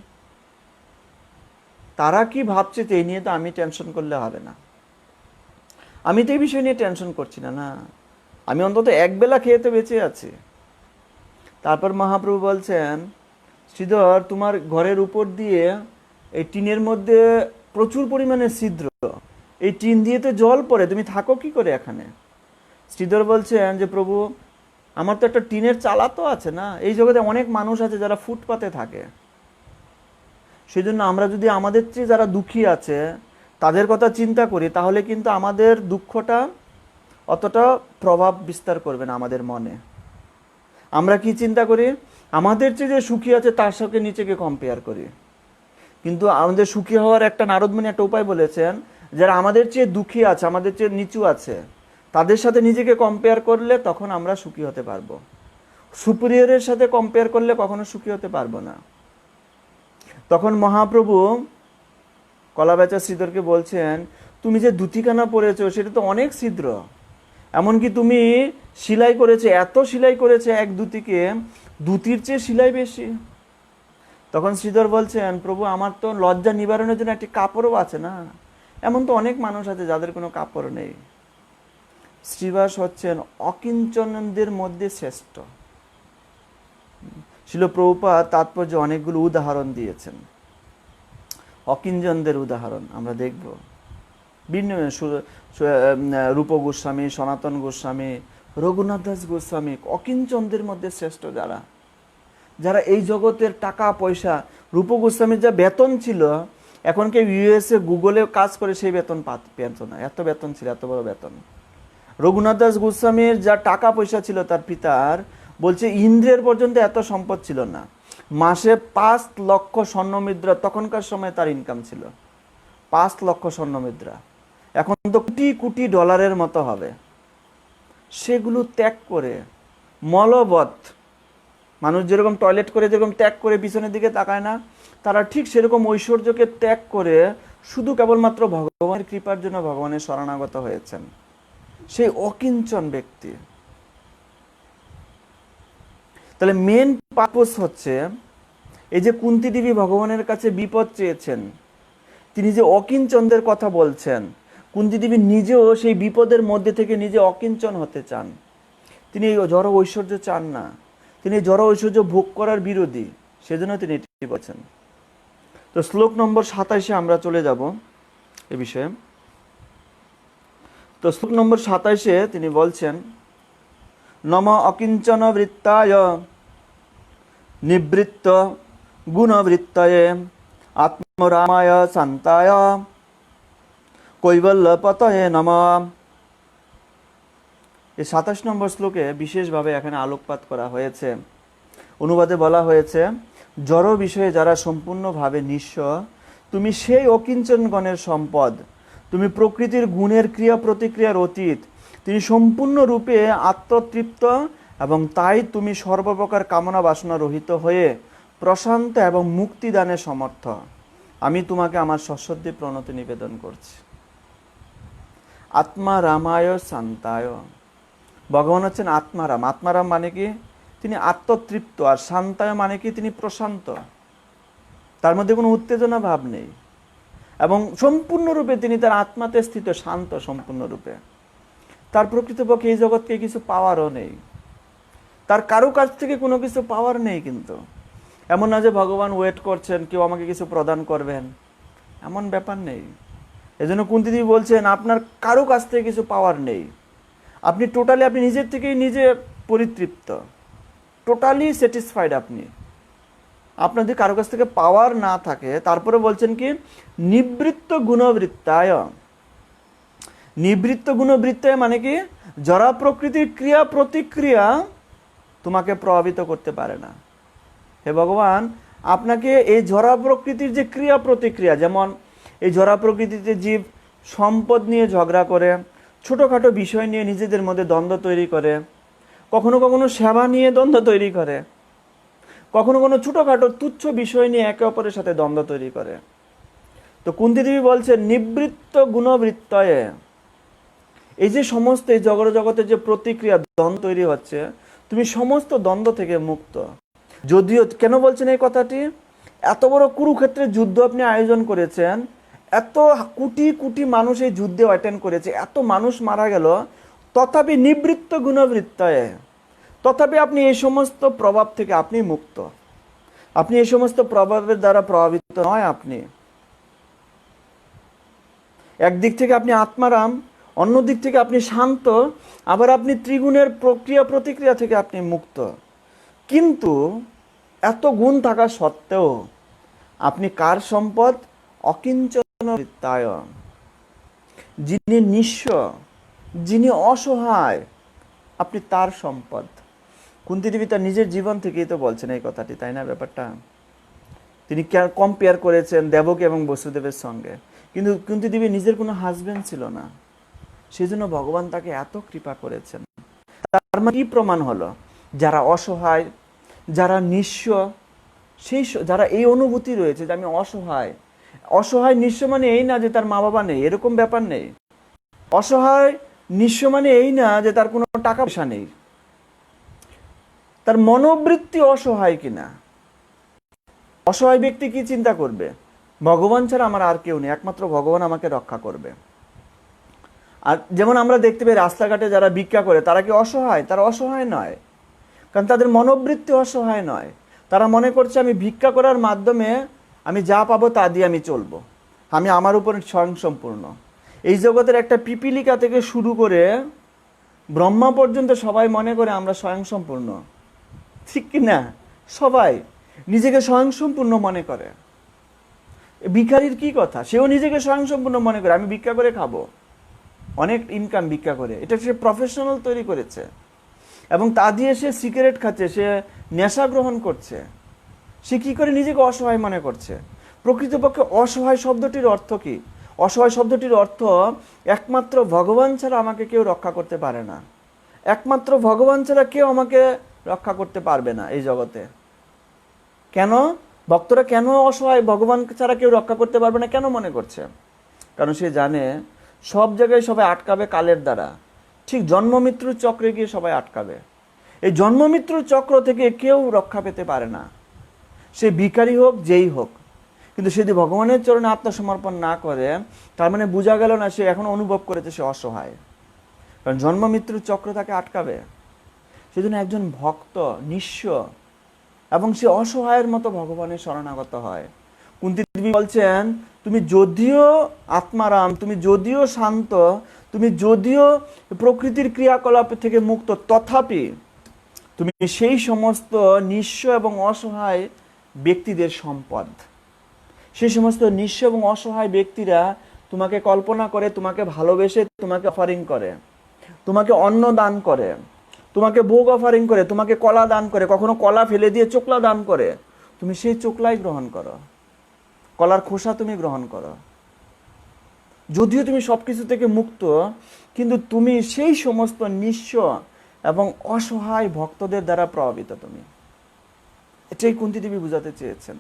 তারা কি ভাবছে এই নিয়ে তো আমি টেনশন করলে হবে না, আমি তো এই বিষয় নিয়ে টেনশন করছি না, না, আমি অন্তত এক বেলা খেয়ে তো বেঁচে আছি। তারপর মহাপ্রভু বলছেন, শ্রীধর, তোমার ঘরের উপর দিয়ে এই টিনের মধ্যে প্রচুর পরিমাণে ছিদ্র, এই টিন দিয়ে তো জল পড়ে, তুমি থাকো কি করে এখানে? শ্রীধর বলছেন যে প্রভু, আমার তো একটা টিনের চালা তো আছে না, এই জগতে অনেক মানুষ আছে যারা ফুটপাতে থাকে, সেই জন্য আমরা যদি আমাদের চেয়ে যারা দুঃখী আছে তাদের কথা চিন্তা করি, তাহলে কিন্তু আমাদের দুঃখটা অতটা প্রভাব বিস্তার করবে না আমাদের মনে। আমরা কি চিন্তা করি? আমাদের চেয়ে যে সুখী আছে তার সঙ্গে নিজেকে কম্পেয়ার করি। কিন্তু আমাদের সুখী হওয়ার একটা নারদমুনি একটা উপায় বলেছেন, যারা আমাদের চেয়ে দুঃখী আছে, আমাদের চেয়ে নিচু আছে, তাদের সাথে নিজেকে কম্পেয়ার করলে তখন আমরা সুখী হতে পারবো। সুপিরিয়রের সাথে কম্পেয়ার করলে কখনো সুখী হতে পারবো না। তখন মহাপ্রভু কলাবেচা শ্রীধরকে বলছেন, তুমি যে ধুতিখানা পরেছো সেটা তো অনেক ছিদ্র, এমনকি তুমি সেলাই করেছে, এত সেলাই করেছে এক ধুতিকে, ধুতির চেয়ে সেলাই বেশি। তখন শ্রীধর বলছেন, প্রভু, আমার তো লজ্জা নিবারণের জন্য একটি কাপড়ও আছে না, এমন তো অনেক মানুষ আছে যাদের কোনো কাপড় নেই। শ্রীবাস হচ্ছেন অকিঞ্চনদের মধ্যে শ্রেষ্ঠ। শিল প্রভুপাদ তাৎপর্য অনেকগুলো উদাহরণ দিয়েছেন, অকিঞ্চনদের উদাহরণ আমরা দেখব। ভিন্ন রূপ গোস্বামী, সনাতন গোস্বামী, রঘুনাথ দাস গোস্বামী অকিঞ্চনদের মধ্যে শ্রেষ্ঠ, যারা যারা এই জগতের টাকা পয়সা, রূপ গোস্বামীর যা বেতন ছিল, এখন কেউ ইউএসএ গুগলে কাজ করে সেই বেতন পেত না, এত বেতন ছিল, এত বড় বেতন। রঘুনাথ দাস গোস্বামীর যা টাকা পয়সা ছিল তার পিতার, বলছে ইন্দ্রের পর্যন্ত এত সম্পদ ছিল না, মাসে 5 লক্ষ স্বর্ণমুদ্রা তখনকার সময় তার ইনকাম ছিল, 5 লক্ষ স্বর্ণমুদ্রা, এখন তো কোটি কোটি ডলারের মতো হবে। সেগুলো ত্যাগ করে, মলবৎ, মানুষ যেরকম টয়লেট করে যেরকম ত্যাগ করে পিছনের দিকে তাকায় না, তারা ঠিক সেরকম ঐশ্বর্যকে ত্যাগ করে শুধু কেবলমাত্র ভগবানের কৃপার জন্য ভগবানের শরণাগত হয়েছেন, সেই অকিঞ্চন ব্যক্তি। তাহলে মেন পারপোজ হচ্ছে, এই যে কুন্তী দেবী ভগবানের কাছে বিপদ চেয়েছেন, তিনি যে অকিঞ্চনদের কথা বলছেন, কুন্তী দেবী নিজেও সেই বিপদের মধ্যে থেকে নিজে অকিঞ্চন হতে চান। তিনি এই জড় ঐশ্বর্য চান না, তিনি জড় ঐশ্বর্য ভোগ করার বিরোধী, সেজন্য তিনি এটি বলছেন। তো শ্লোক নম্বর 27 আমরা চলে যাব এ বিষয়ে। তো শ্লোক নম্বর 27 তিনি বলছেন, নম অকিঞ্চন বৃত্তায় নিবৃত্ত গুণবৃত্তয়ে আত্মরামায় শান্তায় কৈবল্যপতয়ে নমঃ। এই 27 নম্বর শ্লোকে বিশেষভাবে এখানে আলোকপাত করা হয়েছে। অনুবাদে বলা হয়েছে, জড় বিষয়ে যারা সম্পূর্ণভাবে নিঃস্ব, তুমি সেই অকিঞ্চনগণের সম্পদ, তুমি প্রকৃতির গুণের ক্রিয়া প্রতিক্রিয়ার অতীত, তিনি সম্পূর্ণরূপে আত্মতৃপ্ত এবং তাই তুমি সর্বপ্রকার কামনা বাসনা রহিত হয়ে প্রশান্ত এবং মুক্তিদানে সমর্থ। আমি তোমাকে আমার সশ্রদ্ধ প্রণতি নিবেদন করছি। আত্মা রামায় শান্তায়, ভগবান হচ্ছেন আত্মারাম। আত্মারাম মানে কি? তিনি আত্মতৃপ্ত। আর শান্তায় মানে কি? তিনি প্রশান্ত, তার মধ্যে কোনো উত্তেজনা ভাব নেই এবং সম্পূর্ণরূপে তিনি তার আত্মাতে স্থিত, শান্ত সম্পূর্ণরূপে। তার প্রকৃতপক্ষে এই জগৎকে কিছু পাওয়ারও নেই, তার কারো কাছ থেকে কোনো কিছু পাওয়ার নেই। কিন্তু এমন না যে ভগবান ওয়েট করছেন কেউ আমাকে কিছু প্রদান করবেন, এমন ব্যাপার নেই। এজন্য কুন্তী দেবী বলছেন আপনার কারো কাছ থেকে কিছু পাওয়ার নেই, আপনি টোটালি, আপনি নিজের থেকেই নিজে পরিতৃপ্ত, টোটালি স্যাটিসফাইড। আপনি, আপনার যদি কারো কাছ থেকে পাওয়ার না থাকে, তারপরে বলছেন কি, নিবৃত্ত গুণবৃত্তায়। নিবৃত্ত গুণবৃত্তায় মানে কি? জড়া প্রকৃতির ক্রিয়া প্রতিক্রিয়া তোমাকে প্রভাবিত করতে পারে না। হে ভগবান, আপনাকে এই জড়া প্রকৃতির যে ক্রিয়া প্রতিক্রিয়া, যেমন এই জড়া প্রকৃতিতে জীব সম্পদ নিয়ে ঝগড়া করে, ছোটোখাটো বিষয় নিয়ে নিজেদের মধ্যে দ্বন্দ্ব তৈরি করে, কখনো কখনো সেবা নিয়ে দ্বন্দ্ব তৈরি করে, কখনো কোনো ছোটোখাটো তুচ্ছ বিষয় নিয়ে একে অপরের সাথে দ্বন্দ্ব তৈরি করে। তো কুন্তী দেবী বলছেন নিবৃত্ত গুণবৃত্তয়ে, এই যে সমস্ত এই জগতের যে প্রতিক্রিয়া দ্বন্দ্ব তৈরি হচ্ছে, তুমি সমস্ত দ্বন্দ্ব থেকে মুক্ত। যদিও, কেন বলছেন এই কথাটি? এত বড় কুরুক্ষেত্রের যুদ্ধ আপনি আয়োজন করেছেন, এত কোটি কোটি মানুষ এই যুদ্ধে অ্যাটেন্ড করেছে, এত মানুষ মারা গেল, তথাপি নিবৃত্ত গুণবৃত্তয়ে, তথাপি আপনি এই সমস্ত প্রভাব থেকে আপনি মুক্ত। আপনি এই সমস্ত প্রভাবের দ্বারা প্রভাবিত নয়। আপনি একদিক থেকে আপনি আত্মারাম, অন্য দিক থেকে আপনি শান্ত, আবার আপনি ত্রিগুণের প্রক্রিয়া প্রতিক্রিয়া থেকে আপনি মুক্ত। কিন্তু এত গুণ থাকা সত্ত্বেও আপনি কার সম্পদ? অকিঞ্চনবৃত্তায়, যিনি নিঃস্ব, যিনি অসহায়, আপনি তার সম্পদ। কুন্তী দেবী তার নিজের জীবন থেকেই তো বলছেন এই কথাটি, তাই না? ব্যাপারটা তিনি কম্পেয়ার করেছেন দেবকী এবং বসুদেবের সঙ্গে। কিন্তু কুন্তী দেবী নিজের কোনো হাজবেন্ড ছিল না, সেই জন্য ভগবান তাকে এত কৃপা করেছেন। তার মানে কি প্রমাণ হলো? যারা অসহায়, যারা নিঃস্ব, সেই যারা এই অনুভূতি রয়েছে যে আমি অসহায়, অসহায় নিঃস্ব মানে এই না যে তার মা বাবা নেই, এরকম ব্যাপার নেই। অসহায় নিঃস্ব মানে এই না যে তার কোনো টাকা পয়সা নেই, তার মনোবৃত্তি অসহায় কিনা। অসহায় ব্যক্তি কি চিন্তা করবে? ভগবান ছাড়া আমার আর কেউ নেই, একমাত্র ভগবান আমাকে রক্ষা করবে। আর যেমন আমরা দেখতে পাই রাস্তাঘাটে যারা ভিক্ষা করে, তারা কি অসহায়? তারা অসহায় নয়, কারণ তাদের মনোবৃত্তি অসহায় নয়। তারা মনে করছে আমি ভিক্ষা করার মাধ্যমে আমি যা পাবো তা দিয়ে আমি চলবো, আমি আমার উপর স্বয়ংসম্পূর্ণ। এই জগতের একটা পিপিলিকা থেকে শুরু করে ব্রহ্মা পর্যন্ত সবাই মনে করে আমরা স্বয়ংসম্পূর্ণ, ঠিক কি না? সবাই নিজেকে স্বয়ংসম্পূর্ণ মনে করে। ভিখারির কি কথা? সেও নিজেকে স্বয়ংসম্পূর্ণ মনে করে, আমি ভিক্ষা করে খাবো, অনেক ইনকাম ভিক্ষা করে, এটা সে প্রফেশনাল তৈরি করেছে এবং তা দিয়ে সে সিগারেট খাচ্ছে, সে নেশা গ্রহণ করছে। সে কি করে নিজেকে অসহায় মনে করছে? প্রকৃতপক্ষে অসহায় শব্দটির অর্থ কি? অসহায় শব্দটির অর্থ একমাত্র ভগবান ছাড়া আমাকে কেউ রক্ষা করতে পারে না, একমাত্র ভগবান ছাড়া কেউ আমাকে রক্ষা করতে পারবে না এই জগতে। কেন ভক্তরা কেন অসহায়, ভগবান ছাড়া কেউ রক্ষা করতে পারবে না কেন মনে করছে? কারণ সে জানে সব জায়গায় সবাই আটকাবে কালের দ্বারা, ঠিক জন্ম মৃত্যুর চক্রে গিয়ে সবাই আটকাবে। এই জন্ম মৃত্যুর চক্র থেকে কেউ রক্ষা পেতে পারে না, সে ভিখারি হোক, যেই হোক। কিন্তু সে যদি ভগবানের চরণে আত্মসমর্পণ না করে, তার মানে বোঝা গেল না সে এখন অনুভব করেছে সে অসহায়, কারণ জন্ম মৃত্যুর চক্র তাকে আটকাবে। সেজন্য একজন ভক্ত নিঃস্ব এবং সে অসহায়ের মতো ভগবানের শরণাগত হয়। কুন্তী দেবী বলছেন তুমি যদিও আত্মারাম, তুমি যদিও শান্ত, তুমি যদিও প্রকৃতির ক্রিয়াকলাপ থেকে মুক্ত, তথাপি তুমি সেই সমস্ত নিঃস্ব এবং অসহায় ব্যক্তিদের সম্পদ। সেই সমস্ত নিঃস্ব এবং অসহায় ব্যক্তিরা তোমাকে কল্পনা করে, তোমাকে ভালোবেসে, তোমাকে অফারিং করে, তোমাকে অন্ন দান করে, তোমাকে ভোগ অফারিং করে, তোমাকে কলা দান করে, কখনো কলা ফেলে দিয়ে চোকলা দান করে, তুমি সেই চোকলাই গ্রহণ করো, কলার খোসা তুমি গ্রহণ করো। যদিও তুমি সবকিছু থেকে মুক্ত, কিন্তু তুমি সেই সমস্ত নিঃস্ব এবং অসহায় ভক্তদের দ্বারা প্রভাবিত। তুমি এটাই কুন্তী দেবী বুঝাতে চেয়েছেন।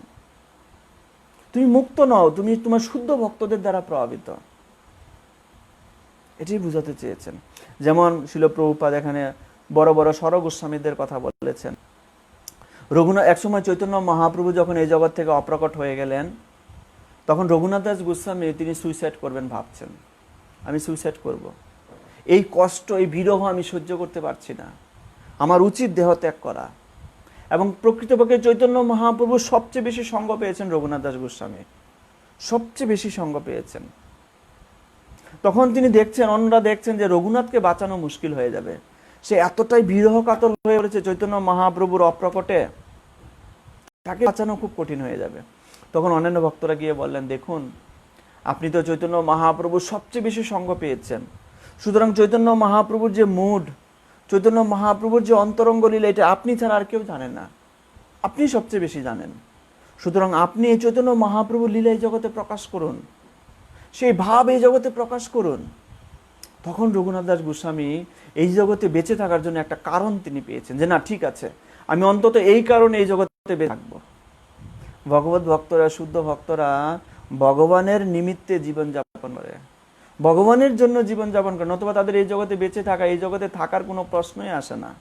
তুমি মুক্ত নও, তুমি তোমার শুদ্ধ ভক্তদের দ্বারা প্রভাবিত, এটাই বুঝাতে চেয়েছেন। যেমন শিল প্রভুপাদ এখানে বড় বড় স্বরগোস্বামীদের কথা বলেছেন। রঘুনাথ, একসময় চৈতন্য মহাপ্রভু যখন এই জগৎ থেকে অপ্রকট হয়ে গেলেন, তখন রঘুনাথ দাস গোস্বামী তিনি সুইসাইড করবেন ভাবছেন, আমি সুইসাইড করব, এই কষ্ট, এই বিরহ আমি সহ্য করতে পারছি না, আমার উচিত দেহ ত্যাগ করা। এবং প্রকৃতপক্ষে চৈতন্য মহাপ্রভু সবচেয়ে বেশি সঙ্গ পেয়েছেন রঘুনাথ দাস গোস্বামী, সবচেয়ে বেশি সঙ্গ পেয়েছেন। তখন তিনি দেখছেন, অন্যরা দেখছেন যে রঘুনাথকে বাঁচানো মুশকিল হয়ে যাবে, সে এতটাই বিরহ কাতর হয়ে পড়েছে চৈতন্য মহাপ্রভুর অপ্রকটে, তাকে বাঁচানো খুব কঠিন হয়ে যাবে। তখন অন্যান্য ভক্তরা গিয়ে বললেন, দেখুন আপনি তো চৈতন্য মহাপ্রভুর সবচেয়ে বেশি সঙ্গ পেয়েছেন, সুতরাং চৈতন্য মহাপ্রভুর যে মুড, চৈতন্য মহাপ্রভুর যে অন্তরঙ্গ লীলা, এটা আপনি ছাড়া আর কেউ জানে না, আপনি সবচেয়ে বেশি জানেন। সুতরাং আপনি এই চৈতন্য মহাপ্রভুর লীলা এই জগতে প্রকাশ করুন, সেই ভাব এই জগতে প্রকাশ করুন। তখন রঘুনাথ দাস গোস্বামী এই জগতে বেঁচে থাকার জন্য একটা কারণ তিনি পেয়েছেন, যে না ঠিক আছে, আমি অন্তত এই কারণে এই জগতে বেঁচে থাকবো। ভগবত ভক্তরা, শুদ্ধ ভক্তরা ভগবানের নিমিত্তে জীবনযাপন করে, ভগবানের জন্য জীবনযাপন করে, নতুবা তাদের এই জগতে বেঁচে থাকা, এই জগতে থাকার কোনো প্রশ্নই আসে না।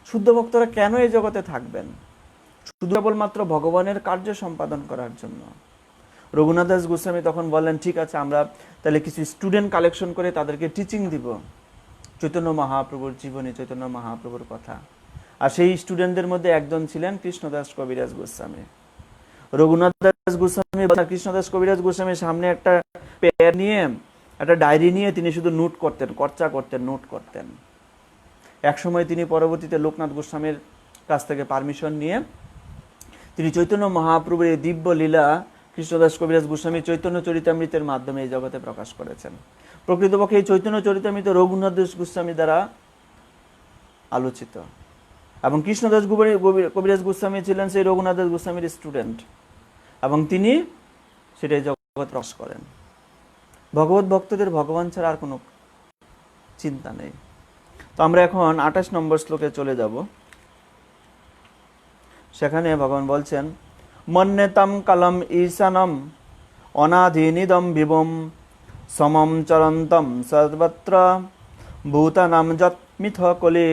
শুদ্ধ ভক্তরা কেন এই জগতে থাকবেন? শুধু কেবলমাত্র ভগবানের কার্য সম্পাদন করার জন্য। রঘুনাথ দাস গোস্বামী তখন বললেন, ঠিক আছে, আমরা তাহলে কিছু স্টুডেন্ট কালেকশন করে তাদেরকে টিচিং দিব চৈতন্য মহাপ্রভুর জীবনী, চৈতন্য মহাপ্রভুর কথা। আর সেই স্টুডেন্টদের মধ্যে একজন ছিলেন কৃষ্ণদাস কবিরাজ গোস্বামী। রঘুনাথ দাস গোস্বামী, কৃষ্ণদাস কবিরাজ গোস্বামীর সামনে একটা পেয়ার নিয়ে, একটা ডায়েরি নিয়ে তিনি শুধু নোট করতেন, চর্চা করতেন, নোট করতেন। একসময় তিনি পরবর্তীতে লোকনাথ গোস্বামীর কাছ থেকে পারমিশন নিয়ে তিনি চৈতন্য মহাপ্রভুর এই দিব্য লীলা কৃষ্ণদাস কবিরাজ গোস্বামী চৈতন্য চরিতামৃতের মাধ্যমে এই জগতে প্রকাশ করেছেন। প্রকৃতপক্ষে এই চৈতন্য চরিতামৃত রঘুনাথ দাস গোস্বামী দ্বারা আলোচিত, এবং কৃষ্ণদাস কবিরাজ গোস্বামী ছিলেন সেই রঘুনাথ দাস গোস্বামীর স্টুডেন্ট, এবং তিনি সেটাই জগৎ প্রকাশ করেন। ভগবত ভক্তদের ভগবান ছাড়া আর কোনো চিন্তা নেই। তো আমরা এখন 28 নম্বর শ্লোকে চলে যাব। সেখানে ভগবান বলছেন, মন্যেতম কালম ঈশানম অনাধিনিদম বিভুম সমম চরন্তম সর্বত্র ভূতানাম যৎ মিথ কলি।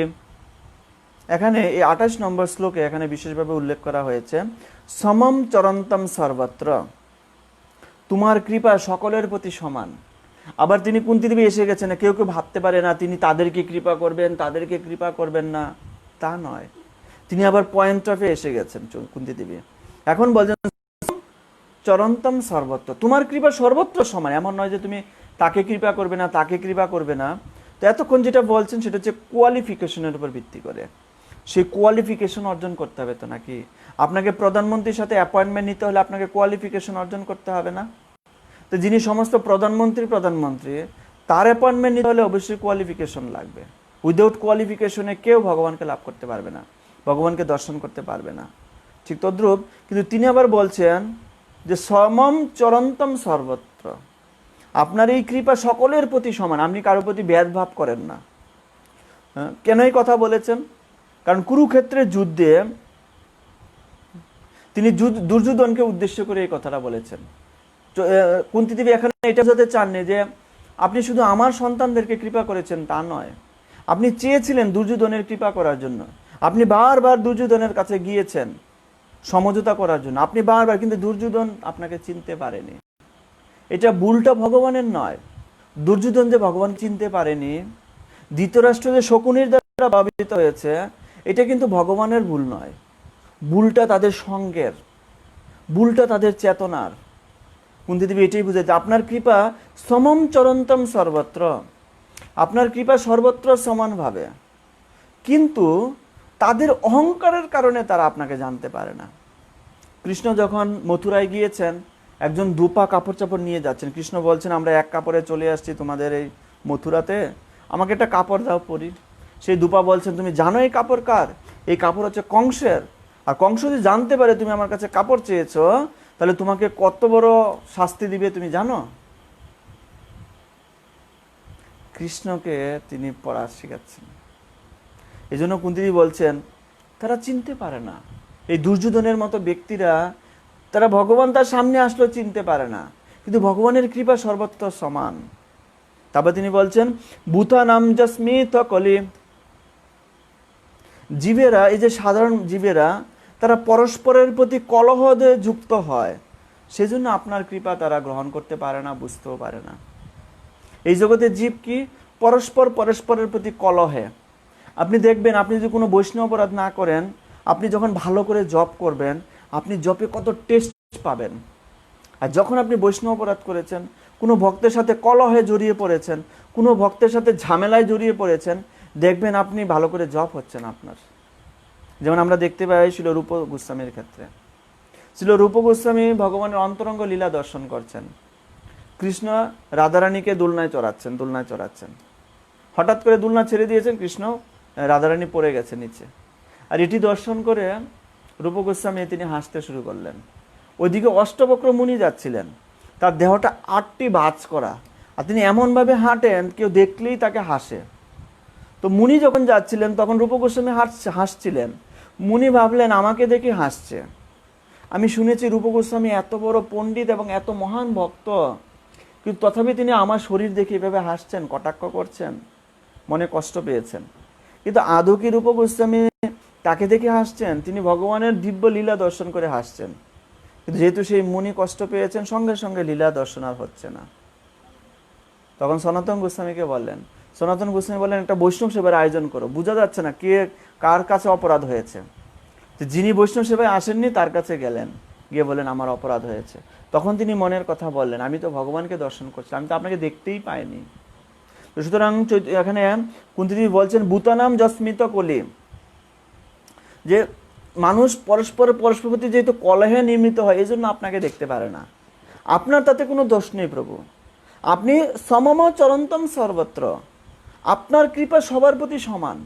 এখানে এই 28 নম্বর শ্লোকে এখানে বিশেষভাবে উল্লেখ করা হয়েছে সমম চরন্তম সর্বত্র, তোমার কৃপা সকলের প্রতি সমান। আবার তিনি কুন্তী দেবী এসে গেছেন, কেউ কেউ ভাবতে পারে না তিনি তাদেরকে কৃপা করবেন, তাদেরকে কৃপা করবেন না, তা নয়। তিনি আবার পয়েন্ট অফে এসে গেছেন কুন্তী দেবী। এখন বলছেন চরন্তম সর্বত্র, তোমার কৃপা সর্বত্র সমান। এমন নয় যে তুমি তাকে কৃপা করবে না, তাকে কৃপা করবে না। তো এতক্ষণ যেটা বলছেন সেটা হচ্ছে কোয়ালিফিকেশনের উপর ভিত্তি করে, সেই কোয়ালিফিকেশন অর্জন করতে হবে। তো নাকি আপনাকে প্রধানমন্ত্রীর সাথে অ্যাপয়েন্টমেন্ট নিতে হলে আপনাকে কোয়ালিফিকেশন অর্জন করতে হবে না? তো যিনি সমস্ত প্রধানমন্ত্রী তার অ্যাপয়েন্টমেন্ট নিতে হলে অবশ্যই কোয়ালিফিকেশন লাগবে। উইদাউট কোয়ালিফিকেশনে কেউ ভগবানকে লাভ করতে পারবে না, ভগবানকে দর্শন করতে পারবে না। ঠিক তদ্রূপ কিন্তু তিনি আবার বলছেন যে সমম চরন্তম সর্বত্র, আপনার এই কৃপা সকলের প্রতি সমান, আপনি কারোর প্রতি ভেদভাব করেন না। কেন এই কথা বলেছেন? কারণ কুরুক্ষেত্রের যুদ্ধে তিনি দুর্যোধনকে উদ্দেশ্য করে এই কথাটা বলেছেন। কুন্তী দেবী এখানে এটা বোঝাতে চাননি যে আপনি শুধু আমার সন্তানদেরকে কৃপা করেছেন, তা নয়। আপনি চেয়েছিলেন দুর্যোধনের কৃপা করার জন্য, আপনি বারবার দুর্যোধনের কাছে গিয়েছেন সমঝোতা করার জন্য, আপনি বারবার, কিন্তু দুর্যোধন আপনাকে চিনতে পারেনি। এটা ভুলটা ভগবানের নয়। দুর্যোধন যে ভগবান চিনতে পারেনি, ধৃতরাষ্ট্র যে শকুনির দ্বারা প্রভাবিত হয়েছে, এটা কিন্তু ভগবানের ভুল নয়। ভুলটা তাদের সঙ্গের, ভুলটা তাদের চেতনার। কুন্তী দেবী এটাই বুঝেছে, আপনার কৃপা সমম চরন্তম সর্বত্র, আপনার কৃপা সর্বত্র সমানভাবে, কিন্তু তাদের অহংকারের কারণে তারা আপনাকে জানতে পারে না। কৃষ্ণ যখন মথুরায় গিয়েছেন, একজন দুপা কাপড় চাপড় নিয়ে যাচ্ছেন, কৃষ্ণ বলছেন আমরা এক কাপড়ে চলে আসছি তোমাদের এই মথুরাতে, আমাকে একটা কাপড় দাও পরি। সেই দুপা বলছেন, তুমি জানো এই কাপড় কার? এই কাপড় হচ্ছে কংসের। আর কংস যদি জানতে পারে তুমি আমার কাছে কাপড় চেয়েছো, তাহলে তোমাকে কত বড় শাস্তি দিবে তুমি জানো? কৃষ্ণকে তিনি পড়া শেখাচ্ছেন। এই জন্য কুন্তিজি বলছেন তারা চিনতে পারে না, এই দুর্যোধনের মতো ব্যক্তিরা, তারা ভগবান তার সামনে আসলেও চিনতে পারে না, কিন্তু ভগবানের কৃপা সর্বত্র সমান। তারপর তিনি বলছেন ভূতা নাম যস্মিত কলি, জীবেরা, এই যে সাধারণ জীবেরা, তারা পরস্পরের প্রতি কলহে যুক্ত হয়, সেজন্য আপনার কৃপা তারা গ্রহণ করতে পারে না, বুঝতেও পারে না। এই জগতে জীব কি? পরস্পরের প্রতি কলহে। আপনি দেখবেন, আপনি যদি কোনো বৈষ্ণব অপরাধ না করেন, আপনি যখন ভালো করে জপ করবেন, আপনি জপে কত টেস্ট পাবেন। আর যখন আপনি বৈষ্ণব অপরাধ করেছেন, কোনো ভক্তের সাথে কলহে জড়িয়ে পড়েছেন, কোনো ভক্তের সাথে ঝামেলায় জড়িয়ে পড়েছেন, দেখবেন আপনি ভালো করে জপ হচ্ছে না আপনার। যেমন আমরা দেখতে পাই ছিল রূপ গোস্বামীর ক্ষেত্রে। ছিল রূপ গোস্বামী ভগবানের অন্তরঙ্গ লীলা দর্শন করছেন। কৃষ্ণ রাধারানীকে দোলনায় চড়াচ্ছেন। হঠাৎ করে দোলনা ছেড়ে দিয়েছেন, কৃষ্ণ, রাধারানী পড়ে গেছে নিচে। আর এটি দর্শন করে রূপ গোস্বামী তিনি হাসতে শুরু করলেন। ওইদিকে অষ্টবক্র মুনি যাচ্ছিলেন, তার দেহটা 8টি ভাঁজ করা, আর তিনি এমনভাবে হাঁটেন কেউ দেখলেই তাকে হাসে। তো মুনি যখন যাচ্ছিলেন তখন রূপ গোস্বামী হাসছিলেন। মুনি ভাবলেন আমাকে দেখে হাসছে। আমি শুনেছি রূপ গোস্বামী এত বড় পণ্ডিত এবং এত মহান ভক্ত, কিন্তু তথাপি তিনি আমার শরীর দেখে এভাবে হাসছেন, কটাক্ষ করছেন, মনে কষ্ট পেয়েছেন। কিন্তু আদৌ কি রূপ গোস্বামী তাকে দেখে হাসছেন? তিনি ভগবানের দিব্য লীলা দর্শন করে হাসছেন। কিন্তু যেহেতু সেই মুনি কষ্ট পেয়েছেন, সঙ্গে সঙ্গে লীলা দর্শন আর হচ্ছে না। তখন সনাতন গোস্বামীকে বললেন, সনাতন গোস্বামী বললেন একটা বৈষ্ণব সেবার আয়োজন করো, বোঝা যাচ্ছে না কে কার কাছে অপরাধ হয়েছে। যিনি বৈষ্ণব সেবায় আসেননি তার কাছে গেলেন, গিয়ে বললেন আমার অপরাধ হয়েছে। তখন তিনি মনের কথা বললেন, আমি তো ভগবানকে দর্শন করছি, আমি তো আপনাকে দেখতেই পাইনি। তো সুতরাং এখানে কুন্তিদেবী বলছেন ভূতানাম যস্মিত কলি, যে মানুষ পরস্পরের প্রতি যেহেতু কলহে নির্মিত হয়, এই জন্য আপনাকে দেখতে পারে না। আপনার তাতে কোনো দোষ নেই প্রভু, আপনি সমম চরন্তম সর্বত্র, আপনার কৃপা সবার প্রতি সমান।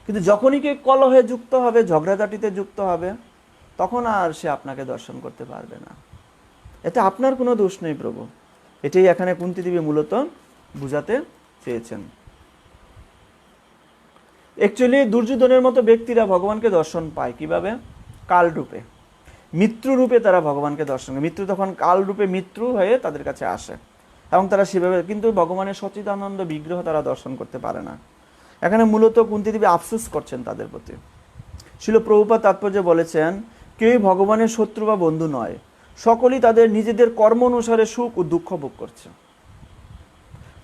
কিন্তু যখনই কেউ কলহে যুক্ত হবে, ঝগড়াঝাটিতে যুক্ত হবে, তখন আর সে আপনাকে দর্শন করতে পারবে না। এতে আপনার কোনো দোষ নেই প্রভু। এটাই এখানে কুন্তিদেবী মূলত বুঝাতে চেয়েছেন। অ্যাকচুয়ালি দুর্যোধনের মতো ব্যক্তিরা ভগবানকে দর্শন পায় কিভাবে? কাল রূপে, মৃত্যু রূপে তারা ভগবানকে দর্শন করে। মৃত্যু তখন কাল রূপে মৃত্যু হয়ে তাদের কাছে আসে এবং তারা সেভাবে, কিন্তু ভগবানের সচ্চিদানন্দ বিগ্রহ তারা দর্শন করতে পারে না। এখানে মূলত কুন্তিদেবী আফসোস করছেন তাদের প্রতি। শিল প্রভুপাদ তাৎপর্যে বলেছেন কেউই ভগবানের শত্রু বা বন্ধু নয়, সকলেই তাদের নিজেদের কর্ম অনুসারে সুখ ও দুঃখ ভোগ করছে।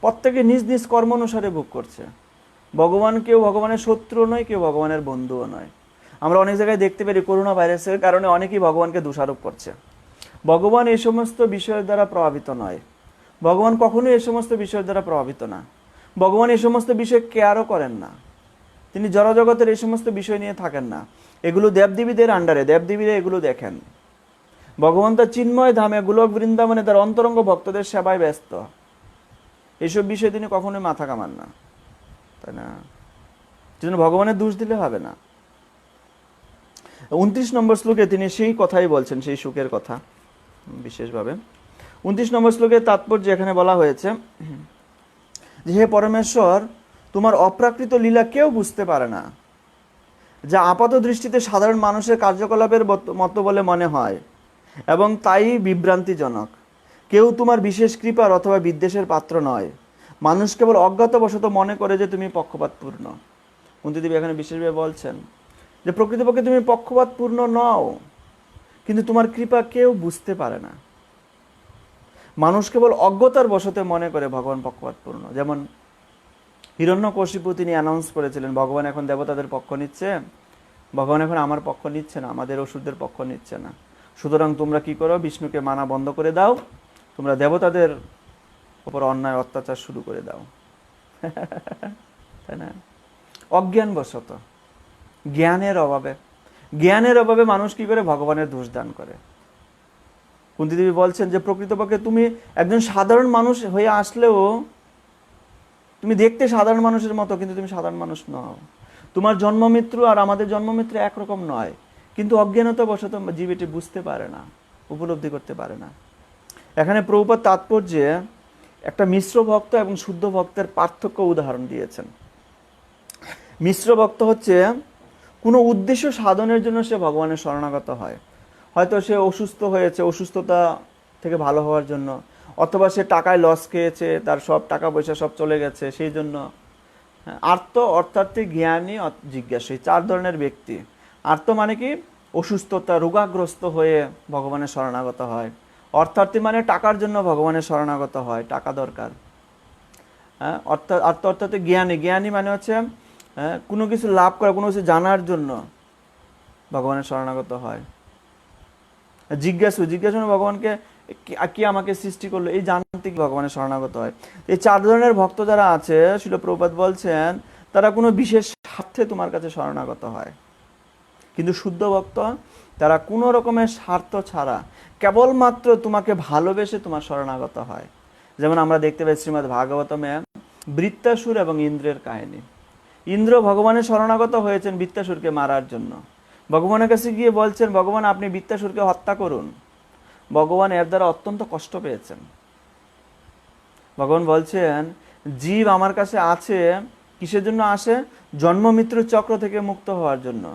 প্রত্যেকে নিজ নিজ কর্ম অনুসারে ভোগ করছে। ভগবান কেউ ভগবানের শত্রু নয়, কেউ ভগবানের বন্ধুও নয়। আমরা অনেক জায়গায় দেখতে পারি করোনা ভাইরাসের কারণে অনেকেই ভগবানকে দোষারোপ করছে। ভগবান এই সমস্ত বিষয়ের দ্বারা প্রভাবিত নয়। ভগবান কখনোই এই সমস্ত বিষয়ের দ্বারা প্রভাবিত না। ভগবান এই সমস্ত বিষয় কেয়ারও করেন না। তিনি জড়জগতের এই সমস্ত বিষয় নিয়ে থাকেন না। এগুলো দেবদেবীদের আন্ডারে, দেবদেবীরা এগুলো দেখেন। ভগবান তার চিন্ময় ধামে গোলক বৃন্দাবনে তার অন্তরঙ্গ ভক্তদের সেবায় ব্যস্ত। এইসব বিষয়ে তিনি কখনোই মাথা কামান না, তাই না? সেজন্য ভগবানের দোষ দিলে হবে না। 29 নম্বর শ্লোকে তিনি সেই কথাই বলছেন, সেই সুখের কথা বিশেষভাবে। 29 নম্বর শ্লোকের তাৎপর্য এখানে বলা হয়েছে যে হে পরমেশ্বর, তোমার অপ্রাকৃত লীলা কেউ বুঝতে পারে না, যা আপাত দৃষ্টিতে সাধারণ মানুষের কার্যকলাপের মতো বলে মনে হয় এবং তাই বিভ্রান্তিজনক। কেউ তোমার বিশেষ কৃপার অথবা বিদ্বেষের পাত্র নয়। মানুষ কেবল অজ্ঞাতবশত মনে করে যে তুমি পক্ষপাতপূর্ণ। কুন্তিদেবী এখানে বিশেষভাবে বলছেন যে প্রকৃতপক্ষে তুমি পক্ষপাতপূর্ণ নও, কিন্তু তোমার কৃপা কেউ বুঝতে পারে না। মানুষ কেবল অজ্ঞতার বশতে মনে করে ভগবান পক্ষপাতপূর্ণ। যেমন হিরণ্যকশিপু তিনি অ্যানাউন্স করেছিলেন ভগবান এখন দেবতাদের পক্ষ নিচ্ছে, ভগবান এখন আমার পক্ষ নিচ্ছে না, আমাদের অসুরদের পক্ষ নিচ্ছে না। সুতরাং তোমরা কি করো, বিষ্ণুকে মানা বন্ধ করে দাও, তোমরা দেবতাদের উপর অন্যায় অত্যাচার শুরু করে দাও। তাই না? অজ্ঞান বশত, জ্ঞানের অভাবে মানুষ কি করে, ভগবানের দোষ দান করে। কুন্তিদেবী বলছেন যে প্রকৃতপক্ষে তুমি একজন সাধারণ মানুষ হয়ে আসলেও তুমি দেখতে সাধারণ মানুষের মতো, কিন্তু তুমি সাধারণ মানুষ নও। তোমার জন্মমৃত্যু আর আমাদের জন্মমৃত্যু একরকম নয়, কিন্তু অজ্ঞানতাবশত জীব এটি বুঝতে পারে না, উপলব্ধি করতে পারে না। এখানে প্রভুপাদ তাৎপর্যে একটা মিশ্র ভক্ত এবং শুদ্ধ ভক্তের পার্থক্য উদাহরণ দিয়েছেন। মিশ্র ভক্ত হচ্ছে কোনো উদ্দেশ্য সাধনের জন্য সে ভগবানের শরণাগত হয়। হয়তো সে অসুস্থ হয়েছে, অসুস্থতা থেকে ভালো হওয়ার জন্য, অথবা সে টাকায় লস খেয়েছে, তার সব টাকা পয়সা সব চলে গেছে, সেই জন্য। আর্ত অর্থার্থী, জ্ঞানী, জিজ্ঞাসী, 4 ধরনের ব্যক্তি। আর্ত মানে কি? অসুস্থতা, রোগাগ্রস্ত হয়ে ভগবানের শরণাগত হয়। অর্থার্থী মানে টাকার জন্য ভগবানের শরণাগত হয়, টাকা দরকার। হ্যাঁ, অর্থাৎ জ্ঞানী। জ্ঞানী মানে হচ্ছে কোনো কিছু লাভ করা, কোনো কিছু জানার জন্য ভগবানের শরণাগত হয়। জিজ্ঞাসু, জিজ্ঞাসু মানে ভগবানকে কি আমাকে সৃষ্টি করলো এই জানতে ভগবানের শরণাগত হয়। এই 4 ধরনের ভক্ত যারা আছে, শিল প্রভুপাদ বলছেন, তারা কোনো বিশেষ স্বার্থে তোমার কাছে শরণাগত হয়। কিন্তু শুদ্ধ ভক্ত, তারা কোনো রকমের স্বার্থ ছাড়া কেবলমাত্র তোমাকে ভালোবেসে তোমার শরণাগত হয়। যেমন আমরা দেখতে পাই শ্রীমদ্ ভাগবতমে বৃত্তাসুর এবং ইন্দ্রের কাহিনী। ইন্দ্র ভগবানের শরণাগত হয়েছেন বৃত্তাসুরকে মারার জন্য। ভগবানের কাছে গিয়ে বলছেন, ভগবান আপনি বৃত্তাসুরকে হত্যা করুন। ভগবান এর দ্বারা অত্যন্ত কষ্ট পেয়েছেন। ভগবান বলছেন, জীব আমার কাছে আছে কিসের জন্য আসে? জন্ম মৃত্যুর চক্র থেকে মুক্ত হওয়ার জন্য,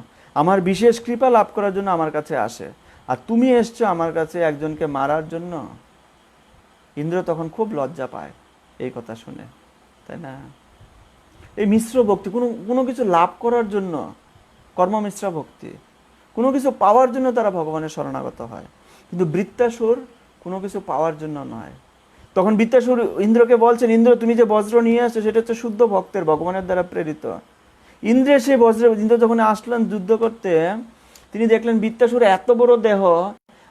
আমার বিশেষ কৃপা লাভ করার জন্য আমার কাছে আসে। আর তুমি এসছো আমার কাছে একজনকে মারার জন্য। ইন্দ্র তখন খুব লজ্জা পায় এই কথা শুনে, তাই না? এই মিশ্র ভক্তি, কোনো কিছু লাভ করার জন্য, কর্মমিশ্র ভক্তি, কোনো কিছু পাওয়ার জন্য তারা ভগবানের শরণাগত হয়। কিন্তু বৃত্তাসুর কোনো কিছু পাওয়ার জন্য নয়। তখন বৃত্তাসুর ইন্দ্রকে বলছেন, ইন্দ্র তুমি যে বজ্র নিয়ে আসছো সেটা হচ্ছে শুদ্ধ ভক্তের, ভগবানের দ্বারা প্রেরিত। ইন্দ্রের সেই ইন্দ্র যখন আসলেন যুদ্ধ করতে, তিনি দেখলেন বৃত্তাসুর এত বড় দেহ,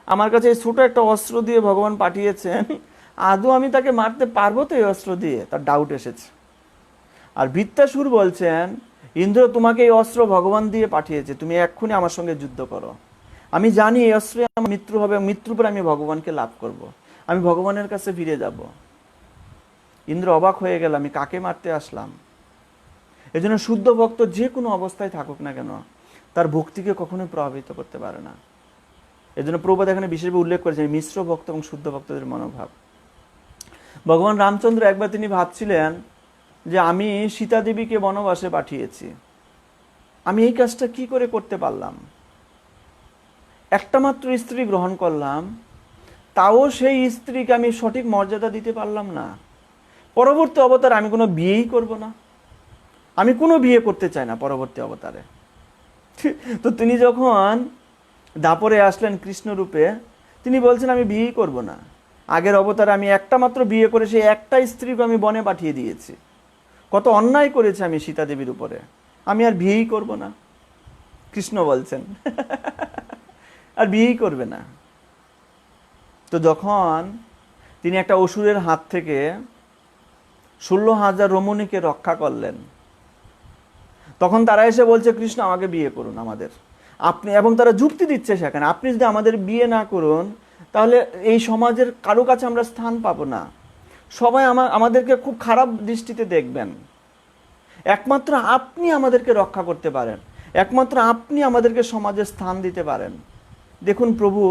আমার কাছে ছোট একটা অস্ত্র দিয়ে ভগবান পাঠিয়েছেন, আদৌ আমি তাকে মারতে পারবো তো এই অস্ত্র দিয়ে? তার ডাউট এসেছে। আর বৃত্তাসুর বলছেন, ইন্দ্র তোমাকে এই অস্ত্র ভগবান দিয়ে পাঠিয়েছে, তুমি এক্ষুনি আমার সঙ্গে যুদ্ধ করো। আমি জানি এই অস্ত্রে আমার মৃত্যু হবে, মৃত্যুর পর আমি ভগবানকে লাভ করব, আমি ভগবানের কাছে ফিরে যাব। ইন্দ্র অবাক হয়ে গেল, আমি কাকে মারতে আসলাম? এই জন্য শুদ্ধ ভক্ত যে কোনো অবস্থায় থাকুক না কেন, তার ভক্তিকে কখনোই প্রভাবিত করতে পারে না। এই জন্য প্রভুপাদ এখানে বিশেষভাবে উল্লেখ করেছেন মিশ্র ভক্ত এবং শুদ্ধ ভক্তদের মনোভাব। ভগবান রামচন্দ্র একবার তিনি ভাবছিলেন যে আমি সীতা দেবীকে বনবাসে পাঠিয়েছি, আমি এই কাজটা কি করে করতে পারলাম? একটা মাত্র স্ত্রী গ্রহণ করলাম, তাও সেই স্ত্রীকে আমি সঠিক মর্যাদা দিতে পারলাম না। পরবর্তী অবতারে আমি কোনো বিয়েই করব না, আমি কোনো বিয়ে করতে চাই না পরবর্তী অবতারে। তো তিনি যখন দাপরে আসলেন কৃষ্ণ রূপে, তিনি বলছেন আমি বিয়েই করব না। আগের অবতারে আমি একটা মাত্র বিয়ে করে সেই একটা স্ত্রীকে আমি বনে পাঠিয়ে দিয়েছি, কত অন্যায় করেছে আমি সীতা দেবীর উপরে, আমি আর বিয়েই করব না। কৃষ্ণ বলছেন আর বিয়েই করবে না। তো যখন তিনি একটা অসুরের হাত থেকে 16,000 রমণীকে রক্ষা করলেন, তখন তারা এসে বলছে, কৃষ্ণ আমাকে বিয়ে করুন আমাদের, আপনি, এবং তারা যুক্তি দিচ্ছে সেখানে, আপনি যদি আমাদের বিয়ে না করুন তাহলে এই সমাজের কারো কাছে আমরা স্থান পাবো না, সবাই আমাদেরকে খুব খারাপ দৃষ্টিতে দেখবেন, একমাত্র আপনি আমাদেরকে রক্ষা করতে পারেন, একমাত্র আপনি আমাদেরকে সমাজে স্থান দিতে পারেন। দেখুন প্রভু,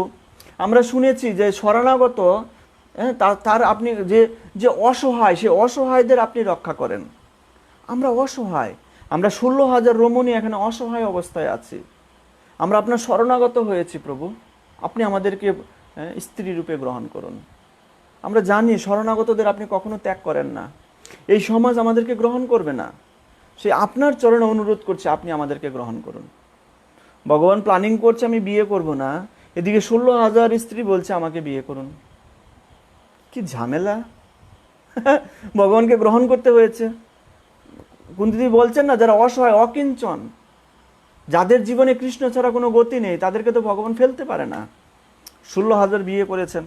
আমরা শুনেছি যে শরণাগত, তার আপনি যে অসহায়, সে অসহায়দের আপনি রক্ষা করেন। আমরা অসহায়, আমরা 16,000 রমণী এখানে অসহায় অবস্থায় আছি, আমরা আপনার শরণাগত হয়েছি প্রভু, আপনি আমাদেরকে স্ত্রী রূপে গ্রহণ করুন। আমরা জানি শরণাগতদের আপনি কখনো ত্যাগ করেন না, এই সমাজ আমাদেরকে গ্রহণ করবে না, সে আপনার চরণে অনুরোধ করছে আপনি আমাদেরকে গ্রহণ করুন। ভগবান প্ল্যানিং করছে আমি বিয়ে করব না, এদিকে 16,000 স্ত্রী বলছে আমাকে বিয়ে করুন। কি ঝামেলা! ভগবানকে গ্রহণ করতে হয়েছে। কুন্তি বলছেন না, যারা অসহায়, অকিঞ্চন, যাদের জীবনে কৃষ্ণ ছাড়া কোনো গতি নেই, তাদেরকে তো ভগবান ফেলতে পারে না। 16,000 বিয়ে করেছেন।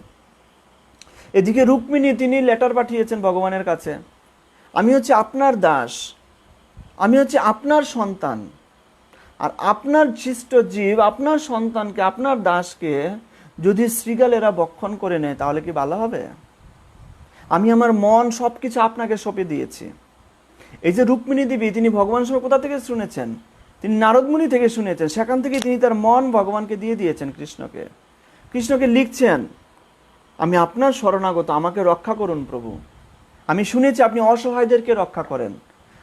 এদিকে রুক্মিণী, তিনি লেটার পাঠিয়েছেন ভগবানের কাছে, আমি হচ্ছে আপনার দাস, আমি হচ্ছে আপনার সন্তান, আর আপনার সৃষ্ট জীব, আপনার সন্তানকে, আপনার দাসকে যদি শৃগালেরা ভক্ষণ করে নেয় তাহলে কি ভালো হবে? আমি আমার মন সবকিছু আপনাকে সঁপে দিয়েছি, এই যে রুক্মিণী দেবী, তিনি ভগবান সম্পর্কে কোথা থেকে শুনেছেন? তিনি নারদমুনি থেকে শুনেছেন। সেখান থেকে তিনি তার মন ভগবানকে দিয়ে দিয়েছেন কৃষ্ণকে। কৃষ্ণকে লিখছেন, আমি আপনার শরণাগত, আমাকে রক্ষা করুন প্রভু। আমি শুনেছি আপনি অসহায়দেরকে রক্ষা করেন,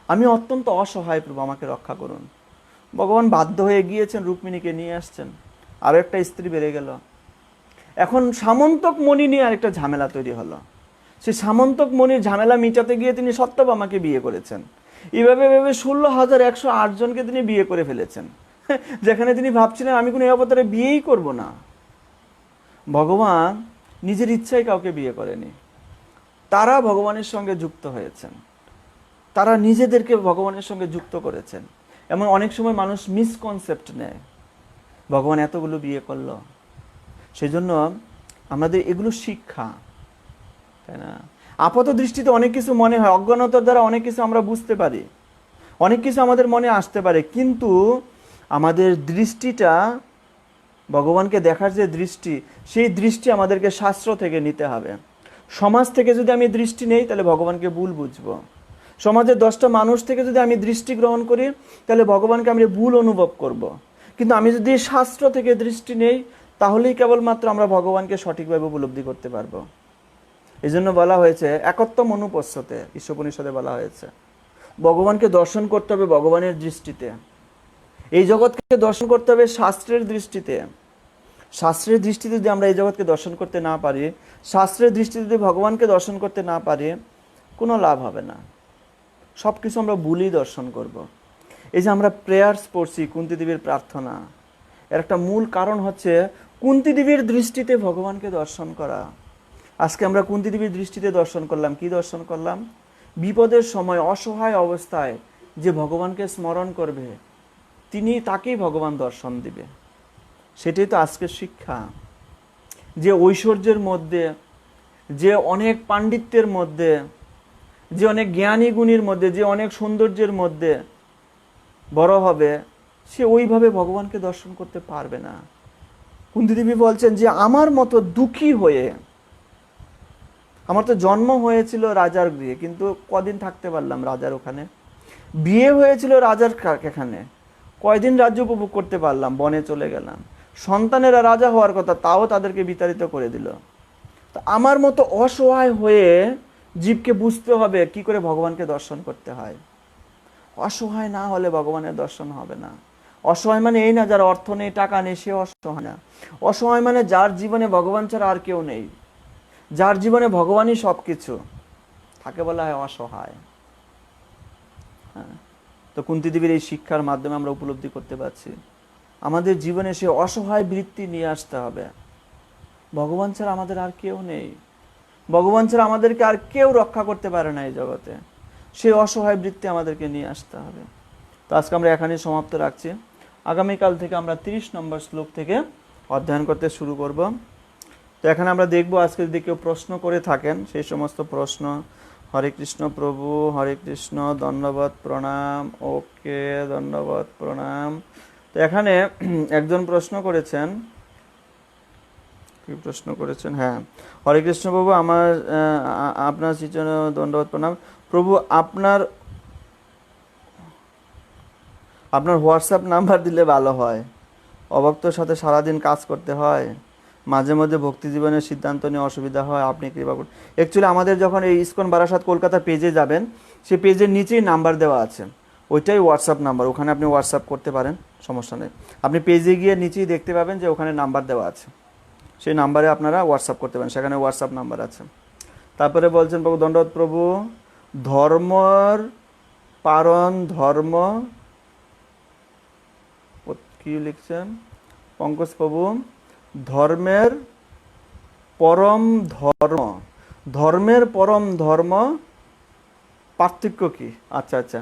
আমি অত্যন্ত অসহায় প্রভু, আমাকে রক্ষা করুন। ভগবান বাধ্য হয়ে গিয়েছেন, রুক্মিণীকে নিয়ে আসছেন। আরও একটা স্ত্রী বেড়ে গেল। এখন সামন্তক মণি নিয়ে আরেকটা ঝামেলা তৈরি হলো। সেই সামন্তক মণির ঝামেলা মিটাতে গিয়ে তিনি সত্যভামাকে বিয়ে করেছেন। এইভাবে ভেবে 16,108 জনকে তিনি বিয়ে করে ফেলেছেন, যেখানে তিনি ভাবছিলেন আমি কোনো অবতারে বিয়েই করব না। ভগবান নিজের ইচ্ছায় কাউকে বিয়ে করেনি, তারা ভগবানের সঙ্গে যুক্ত হয়েছেন, তারা নিজেদেরকে ভগবানের সঙ্গে যুক্ত করেছেন। এমন অনেক সময় মানুষ মিসকনসেপ্ট নেয়, ভগবান এতগুলো বিয়ে করলো। সেই জন্য আমাদের এগুলো শিক্ষা, তাই না? আপাত দৃষ্টিতে অনেক কিছু মনে হয়, অজ্ঞানতার দ্বারা অনেক কিছু আমরা বুঝতে পারি, অনেক কিছু আমাদের মনে আসতে পারে, কিন্তু আমাদের দৃষ্টিটা, ভগবানকে দেখার যে দৃষ্টি, সেই দৃষ্টি আমাদেরকে শাস্ত্র থেকে নিতে হবে। সমাজ থেকে যদি আমি দৃষ্টি নেই, তাহলে ভগবানকে ভুল বুঝবো। সমাজের 10টা মানুষ থেকে যদি আমি দৃষ্টি গ্রহণ করি, তাহলে ভগবানকে আমি ভুল অনুভব করব। কিন্তু আমি যদি শাস্ত্র থেকে দৃষ্টি নেই, তাহলেই কেবলমাত্র আমরা ভগবানকে সঠিকভাবে উপলব্ধি করতে পারবো। এই জন্য বলা হয়েছে একত্বম অনুপশ্যতে, ঈশ্বোপনিষদে বলা হয়েছে ভগবানকে দর্শন করতে হবে ভগবানের দৃষ্টিতে। এই জগৎকে দর্শন করতে হবে শাস্ত্রের দৃষ্টিতে। শাস্ত্রের দৃষ্টিতে যদি আমরা এই জগৎকে দর্শন করতে না পারি, শাস্ত্রের দৃষ্টিতে যদি ভগবানকে দর্শন করতে না পারি, কোনো লাভ হবে না। সব কিছু আমরা ভুলই দর্শন করব। এই যে আমরা প্রেয়ার্স পড়ছি, কুন্তী দেবীর প্রার্থনা, এর একটা মূল কারণ হচ্ছে কুন্তী দেবীর দৃষ্টিতে ভগবানকে দর্শন করা। আজকে আমরা কুন্তী দেবীর দৃষ্টিতে দর্শন করলাম। কি দর্শন করলাম? বিপদের সময় অসহায় অবস্থায় যে ভগবানকে স্মরণ করবে, তিনি তাকেই ভগবান দর্শন দিবে। সেটাই তো আজকের শিক্ষা। যে ঐশ্বর্যের মধ্যে, যে অনেক পাণ্ডিত্যের মধ্যে, যে অনেক জ্ঞানী গুণীর মধ্যে, যে অনেক সৌন্দর্যের মধ্যে বড় হবে, সে ওইভাবে ভগবানকে দর্শন করতে পারবে না। কুন্তী দেবী বলছেন যে আমার মতো দুঃখী হয়ে, আমার তো জন্ম হয়েছিল রাজার গৃহে, কিন্তু কদিন থাকতে পারলাম রাজার ওখানে। বিয়ে হয়েছিল রাজার এখানে, কয়দিন রাজ্য উপভোগ করতে পারলাম, বনে চলে গেলাম। সন্তানেরা রাজা হওয়ার কথা, তাও তাদেরকে বিতাড়িত করে দিল। তো আমার মতো অসহায় হয়ে জীবকে বুঝতে হবে কি করে ভগবানকে দর্শন করতে হয়। অসহায় না হলে ভগবানের দর্শন হবে না। অসহায় মানে এই না যার অর্থ নেই, টাকা নেই, সে অসহায় না। অসহায় মানে যার জীবনে ভগবান ছাড়া আর কেউ নেই, যার জীবনে ভগবানই সবকিছু, তাকে বলা হয় অসহায়। হ্যাঁ, তো কুন্তী দেবীর এই শিক্ষার মাধ্যমে আমরা উপলব্ধি করতে পারছি আমাদের জীবনে সে অসহায় বৃত্তি নিয়ে আসতে হবে। ভগবান ছাড়া আমাদের আর কেউ নেই, ভগবান ছাড়া আমাদেরকে আর কেউ রক্ষা করতে পারে না এই জগতে। সেই অসহায় বৃত্তি আমাদেরকে নিয়ে আসতে হবে। তো আজকে আমরা এখানেই সমাপ্ত রাখছি। আগামীকাল থেকে আমরা 30 নম্বর শ্লোক থেকে অধ্যয়ন করতে শুরু করব। তো এখানে আমরা দেখব, আজকে যদি কেউ প্রশ্ন করে থাকেন, সেই সমস্ত প্রশ্ন। হরে কৃষ্ণ প্রভু, হরে কৃষ্ণ, দণ্ডবত প্রণাম। ওকে, দণ্ডবত প্রণাম। তো এখানে একজন প্রশ্ন করেছেন, কি প্রশ্ন করেছেন? হ্যাঁ, হরে কৃষ্ণ প্রভু, আপনার শ্রীচরণ দণ্ডবত প্রণাম প্রভু। আপনার হোয়াটসঅ্যাপ নাম্বার দিলে ভালো হয়। অভক্তর সাথে সারাদিন কাজ করতে হয়, মাঝে মধ্যে ভক্তি জীবনের সিদ্ধান্ত নিয়ে অসুবিধা হয়, আপনি কৃপা করুন। অ্যাকচুয়ালি আমাদের যখন এই ইসকন বারাসাত কলকাতা পেজে যাবেন, সেই পেজের নিচেই নাম্বার দেওয়া আছে, ওইটাই হোয়াটসঅ্যাপ নাম্বার। ওখানে আপনি হোয়াটসঅ্যাপ করতে পারেন, সমস্যা নেই। আপনি পেজে গিয়ে নিচেই দেখতে পাবেন যে ওখানে নাম্বার দেওয়া আছে, সেই নাম্বারে আপনারা হোয়াটসঅ্যাপ করতে পারেন, সেখানে হোয়াটসঅ্যাপ নাম্বার আছে। তারপরে বলছেন প্রভু, দণ্ডবত প্রভু, ধর্মর পারণ ধর্ম, কি লিখছেন পঙ্কজ প্রভু? ধর্মের পরম ধর্ম, ধর্মের পরম ধর্ম পার্থক্য কি? আচ্ছা আচ্ছা,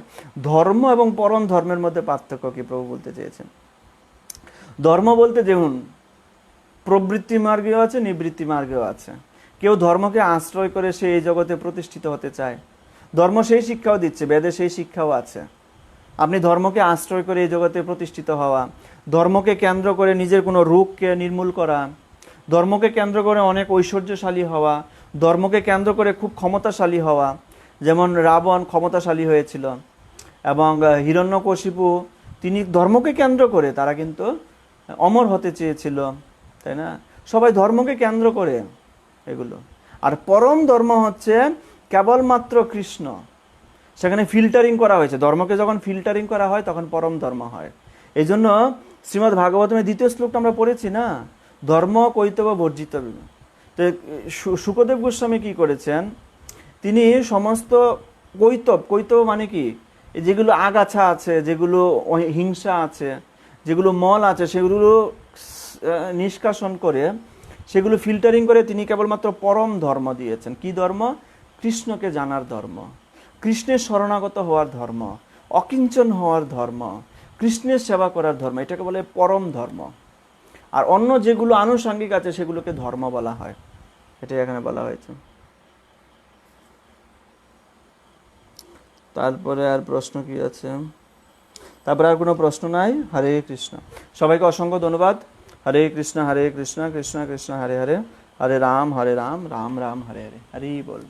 ধর্ম এবং পরম ধর্মের মধ্যে পার্থক্য কি প্রভু বলতে চেয়েছেন? ধর্ম বলতে যেমন প্রবৃত্তি মার্গেও আছে, নিবৃত্তি মার্গেও আছে। কেউ ধর্মকে আশ্রয় করে সে এই জগতে প্রতিষ্ঠিত হতে চায়, ধর্ম সেই শিক্ষাও দিচ্ছে, বেদে সেই শিক্ষাও আছে। আপনি ধর্মকে আশ্রয় করে এই জগতে প্রতিষ্ঠিত হওয়া, ধর্মকে কেন্দ্র করে নিজের কোনো রোগকে নির্মূল করা, ধর্মকে কেন্দ্র করে অনেক ঐশ্বর্যশালী হওয়া, ধর্মকে কেন্দ্র করে খুব ক্ষমতাশালী হওয়া, যেমন রাবণ ক্ষমতাশালী হয়েছিল, এবং হিরণ্যকশিপু তিনি ধর্মকে কেন্দ্র করে তারা কিন্তু অমর হতে চেয়েছিল, তাই না? সবাই ধর্মকে কেন্দ্র করে এগুলো। আর পরম ধর্ম হচ্ছে কেবলমাত্র কৃষ্ণ। সেখানে ফিল্টারিং করা হয়েছে, ধর্মকে যখন ফিল্টারিং করা হয় তখন পরম ধর্ম হয়। এই জন্য শ্রীমদ্ ভাগবতমের 2য় শ্লোকটা আমরা পড়েছি না, ধর্ম কৈতব বর্জিত। তো শুকদেব গোস্বামী কি করেছেন, তিনি সমস্ত কৈতব মানে কি, যেগুলো আগাছা আছে, যেগুলো হিংসা আছে, যেগুলো মল আছে, সেগুলো নিষ্কাশন করে, সেগুলো ফিল্টারিং করে তিনি কেবলমাত্র পরম ধর্ম দিয়েছেন। কি ধর্ম? কৃষ্ণকে জানার ধর্ম, কৃষ্ণের শরণাগত হওয়ার ধর্ম, অকিঞ্চন হওয়ার ধর্ম, কৃষ্ণের সেবা করার ধর্ম, এটাকে বলে পরম ধর্ম। আর অন্য যেগুলো আনুষঙ্গিক আছে সেগুলোকে ধর্ম বলা হয়, এটাই এখানে বলা হয়েছে। তারপরে আর প্রশ্ন কি আছে? তারপরে আর কোনো প্রশ্ন নাই। হরে কৃষ্ণ। সবাইকে অসংখ্য ধন্যবাদ। হরে কৃষ্ণ কৃষ্ণ কৃষ্ণ হরে হরে, হরে রাম রাম রাম হরে হরে। হরি বল।